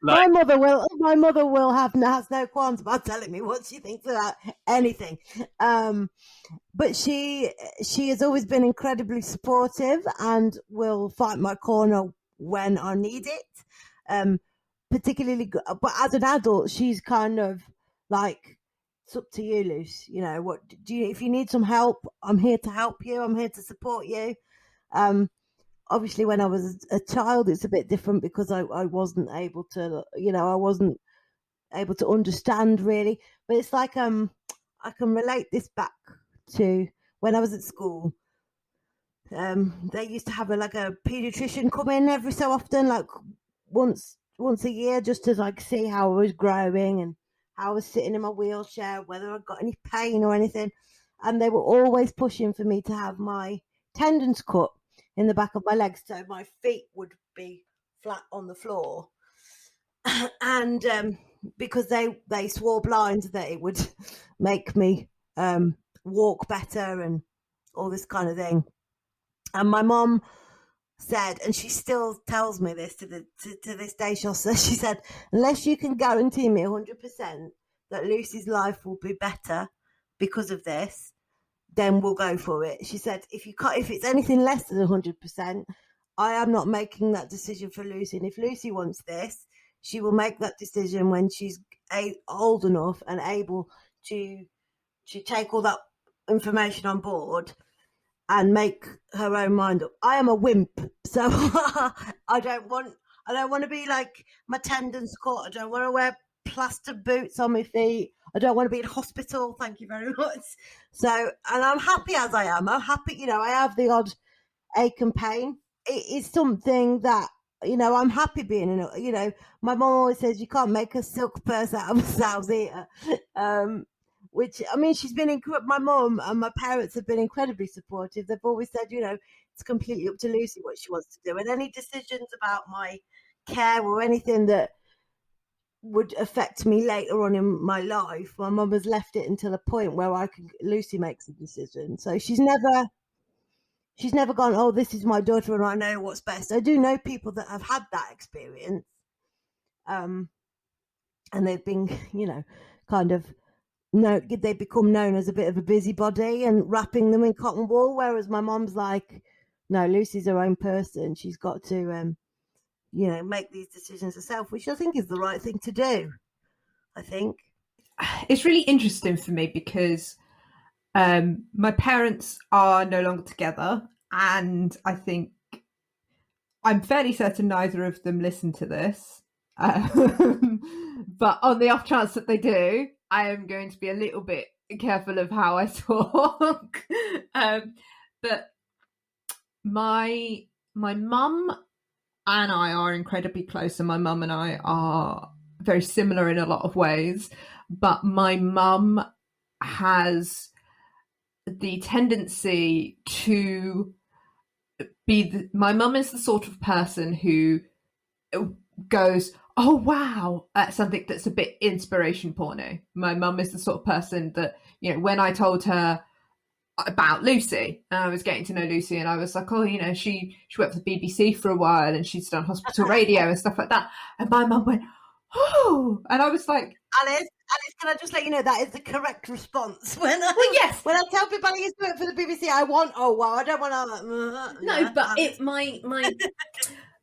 My mother will has no qualms about telling me what she thinks about anything. But she has always been incredibly supportive and will fight my corner when I need it. Particularly good. But as an adult, she's kind of like, it's up to you, Luce. What do you? If you need some help, I'm here to help you. I'm here to support you. Obviously, when I was a child, it's a bit different because I wasn't able to, I wasn't able to understand really. But it's like I can relate this back to when I was at school. They used to have a pediatrician come in every so often, like once a year, just to like see how I was growing and how I was sitting in my wheelchair, whether I got any pain or anything. And they were always pushing for me to have my tendons cut in the back of my legs so my feet would be flat on the floor. And because they swore blind that it would make me walk better and all this kind of thing. And my mom said, and she still tells me this to this day, she said, unless you can guarantee me 100% that Lucy's life will be better because of this, then we'll go for it. She said, if it's anything less than 100%, I am not making that decision for Lucy. And if Lucy wants this, she will make that decision when she's old enough and able to take all that information on board and make her own mind up. I am a wimp, so I don't want to be like my tendons cut. I don't want to wear plaster boots on my feet. I don't want to be in hospital. Thank you very much. So, and I'm happy as I am. I'm happy, I have the odd ache and pain. It is something that, I'm happy being in. My mom always says you can't make a silk purse out of a sow's ear. Which, I mean, my mum and my parents have been incredibly supportive. They've always said, it's completely up to Lucy what she wants to do. And any decisions about my care or anything that would affect me later on in my life, my mum has left it until a point where Lucy makes a decision. So she's never gone, oh, this is my daughter and I know what's best. I do know people that have had that experience. And they've been, kind of, they become known as a bit of a busybody and wrapping them in cotton wool, whereas my mom's like, no, Lucy's her own person. She's got to, make these decisions herself, which I think is the right thing to do, I think. It's really interesting for me because my parents are no longer together, and I think I'm fairly certain neither of them listen to this. But on the off chance that they do, I am going to be a little bit careful of how I talk. But my mum and I are incredibly close, and my mum and I are very similar in a lot of ways, but my mum has the tendency to be my mum is the sort of person who goes, oh wow, at something that's a bit inspiration porno. My mum is the sort of person that, you know, when I told her about Lucy, I was getting to know Lucy, and I was like, oh, you know, she worked for the BBC for a while, and she's done hospital radio and stuff like that. And my mum went, oh, and I was like, Alice, can I just let you know that is the correct response? When I, well, yes, when I tell people I used to work for the BBC, I want, oh wow, I don't want to. No, but it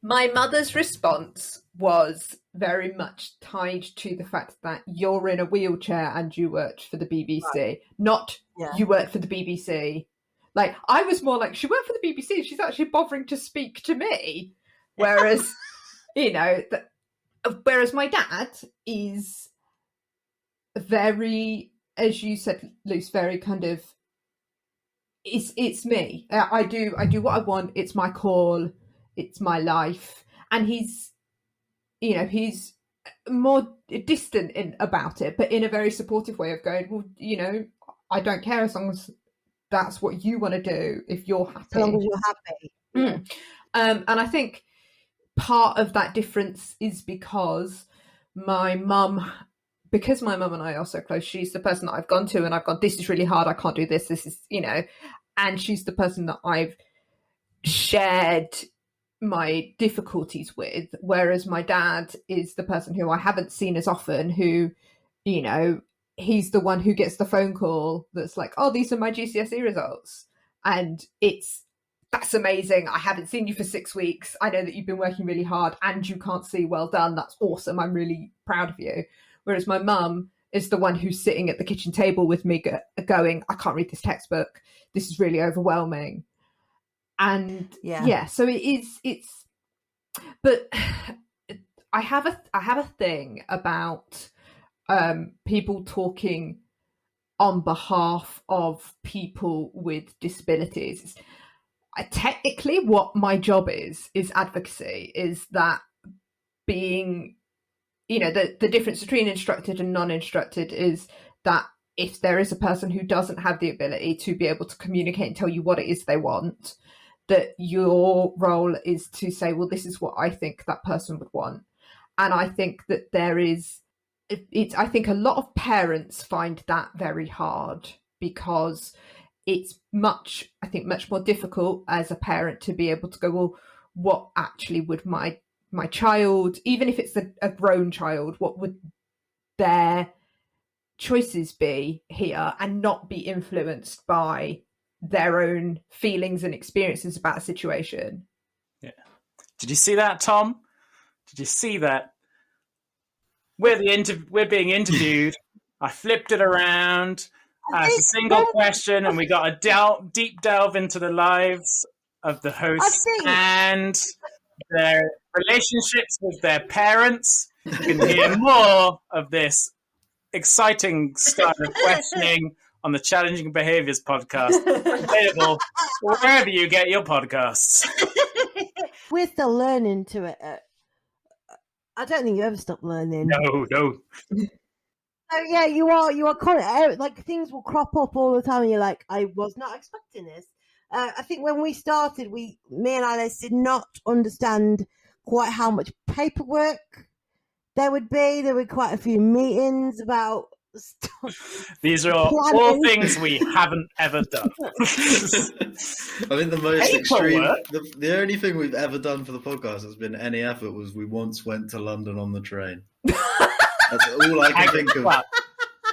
my mother's response was very much tied to the fact that you're in a wheelchair and you worked for the BBC, not you worked for the BBC. Like, I was more like, she worked for the BBC, she's actually bothering to speak to me. Whereas, you know, whereas my dad is very, as you said, Luce, very kind of, it's me. I do what I want. It's my call. It's my life. And he's more distant about it, but in a very supportive way of going, well, you know, I don't care as long as that's what you want to do, if you're happy. As long as you're happy. And I think part of that difference is because my mum and I are so close, she's the person that I've gone to and I've gone, this is really hard, I can't do this is, you know, and she's the person that I've shared my difficulties with, whereas my dad is the person who I haven't seen as often, who, you know, he's the one who gets the phone call that's like, oh, these are my GCSE results, and that's amazing, I haven't seen you for 6 weeks, I know that you've been working really hard and you can't see, well done, that's awesome, I'm really proud of you. Whereas my mum is the one who's sitting at the kitchen table with me going, I can't read this textbook, this is really overwhelming. And so it's but I have a thing about people talking on behalf of people with disabilities. Technically what my job is advocacy, is that being, you know, the difference between instructed and non-instructed is that if there is a person who doesn't have the ability to be able to communicate and tell you what it is they want, that your role is to say, well, this is what I think that person would want. And I think that I think a lot of parents find that very hard, because it's much more difficult as a parent to be able to go, well, what actually would my child, even if it's a grown child, what would their choices be here, and not be influenced by their own feelings and experiences about a situation. Yeah. Did you see that, Tom? Did you see that? We're being interviewed. I flipped it around, asked a single question, and we got a deep delve into the lives of the hosts and their relationships with their parents. You can hear more of this exciting style of questioning on the Challenging Behaviours podcast, available wherever you get your podcasts. We're still learning to it. I don't think you ever stop learning. No. So yeah, you are kind of, like, things will crop up all the time, and you're like, I was not expecting this. I think when we started, me and Alice did not understand quite how much paperwork there would be. There were quite a few meetings about stuff. These are all things we haven't ever done. I think the most extreme, the only thing we've ever done for the podcast has been any effort was we once went to London on the train. That's all I can think of. Well,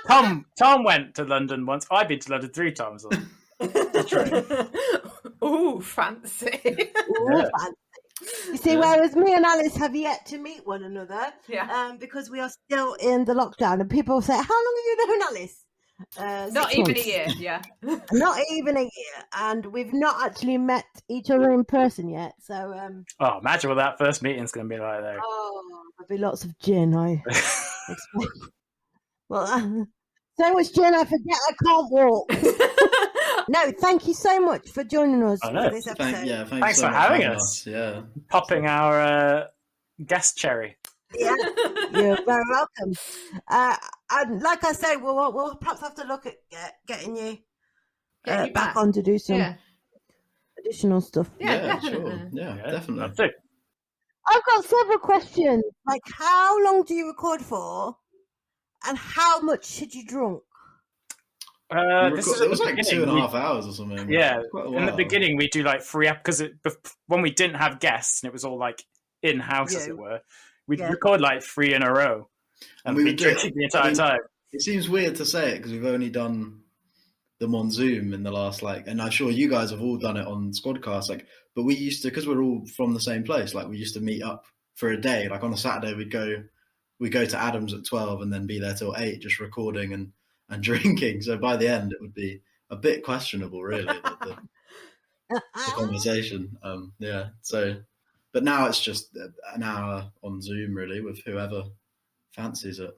Tom went to London once. I've been to London 3 times on the train. Ooh, fancy. Fancy. You see, whereas me and Alice have yet to meet one another, because we are still in the lockdown, and people say, how long have you known Alice? Not even a year, yeah. Not even a year, and we've not actually met each other in person yet, so... imagine what that first meeting's going to be like there. Oh, there'll be lots of gin, I expect. Well, so much gin, I forget I can't walk. No, thank you so much for joining us for this episode. Thanks for having us. Yeah, popping our guest cherry. Yeah, you're very welcome. And like I say, we'll perhaps have to look at getting you back on to do some additional stuff. Yeah, sure. Yeah, definitely. That's it. I've got several questions. Like, how long do you record for, and how much should you drunk? It was like 2.5 hours or something. Yeah, in the beginning we do like 3 because when we didn't have guests and it was all like in-house, as it were, we'd record like 3 in a row, and we'd be drinking the entire time. It seems weird to say it because we've only done them on Zoom in the last and I'm sure you guys have all done it on Squadcast. But we used to, because we're all from the same place. We used to meet up for a day. Like on a Saturday, we'd go to Adam's at 12 and then be there till 8, just recording and drinking. So by the end, it would be a bit questionable, really, the conversation. So, but now it's just an hour on Zoom, really, with whoever fancies it.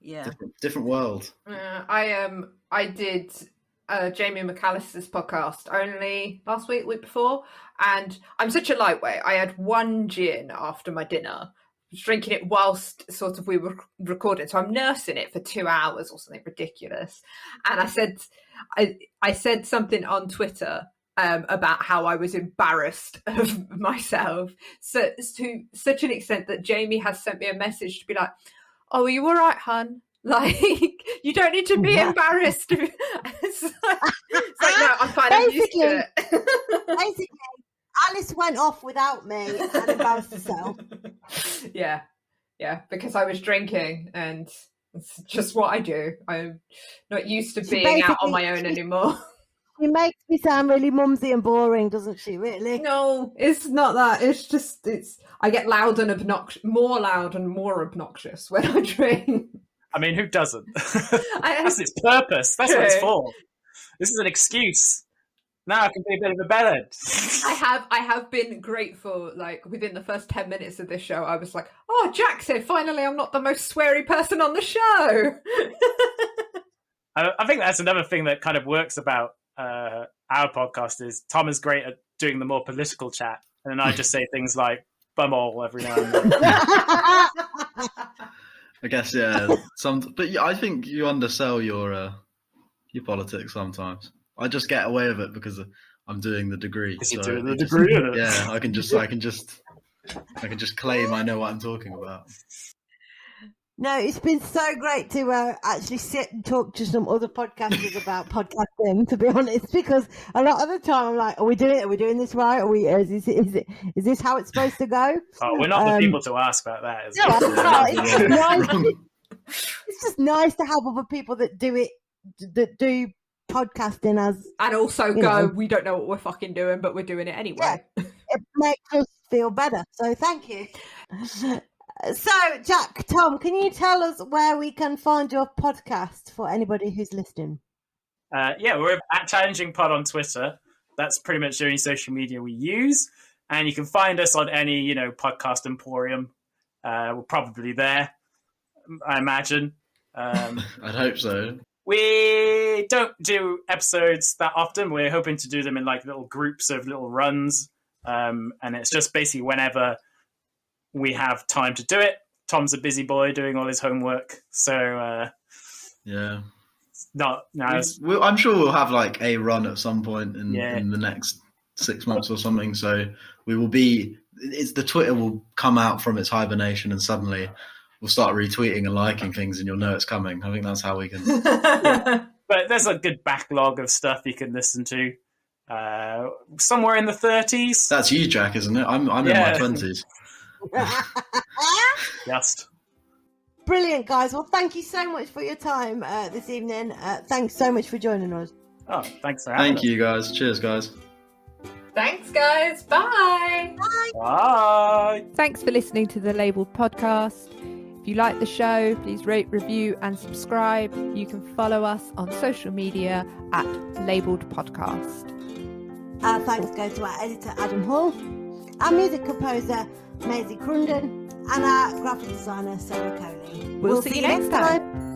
Yeah, different world. I did Jamie McAllister's podcast only last week before, and I'm such a lightweight. I had 1 gin after my dinner, drinking it whilst sort of we were recording, so I'm nursing it for 2 hours or something ridiculous. And I said something on Twitter about how I was embarrassed of myself, so to such an extent that Jamie has sent me a message to be like, "Oh, are you all right, hun? Like, you don't need to be embarrassed." It's like, no, I'm fine. I'm used to it. Basically, Alice went off without me and embarrassed herself. Yeah, because I was drinking, and it's just what I do. I'm not used to being out on my own anymore. She makes me sound really mumsy and boring, doesn't she, really? No, it's not that. It's just, I get loud and obnoxious, more loud and more obnoxious when I drink. I mean, who doesn't? That's its purpose. That's what it's for. This is an excuse. Now I can be a bit of a bellend. I have been grateful. Like within the first 10 minutes of this show, I was like, "Oh, Jack said finally I'm not the most sweary person on the show." I think that's another thing that kind of works about our podcast is Tom is great at doing the more political chat, and then I just say things like "bumhole" every now and then. I guess, yeah. But I think you undersell your politics sometimes. I just get away with it because I'm doing the degree. You're doing the degree, isn't it? Yeah, I can just claim I know what I'm talking about. No, it's been so great to actually sit and talk to some other podcasters about podcasting, to be honest, because a lot of the time I'm like, are we doing this right? Is this how it's supposed to go? Oh, we're not the people to ask about that. It's just nice to have other people that do podcasting and also go, we don't know what we're fucking doing, but we're doing it anyway. Yeah, it makes us feel better. So thank you. So, Jack, Tom, can you tell us where we can find your podcast for anybody who's listening? We're at Challenging Pod on Twitter. That's pretty much the only social media we use. And you can find us on any, podcast emporium. We're probably there, I imagine. I'd hope so. We don't do episodes that often. We're hoping to do them in like little groups of little runs. And it's just basically whenever we have time to do it. Tom's a busy boy doing all his homework, so yeah. I'm sure we'll have like a run at some point in the next 6 months or something. So we will be. The Twitter will come out from its hibernation, and suddenly we'll start retweeting and liking things, and you'll know it's coming. I think that's how we can. But there's a good backlog of stuff you can listen to. Somewhere in the 30s. That's you, Jack, isn't it? I'm in my 20s. Just brilliant, guys. Well, thank you so much for your time this evening. Thanks so much for joining us. Oh, thanks for having us. Thank you, guys. Cheers, guys. Thanks, guys. Bye. Bye. Thanks for listening to the lABLEd podcast. If you like the show, please rate, review and subscribe. You can follow us on social media at lABLEd podcast. Thanks go to our editor Adam Hall, our music composer Maisie Crunden, and our graphic designer Sarah Coley. We'll see you next time.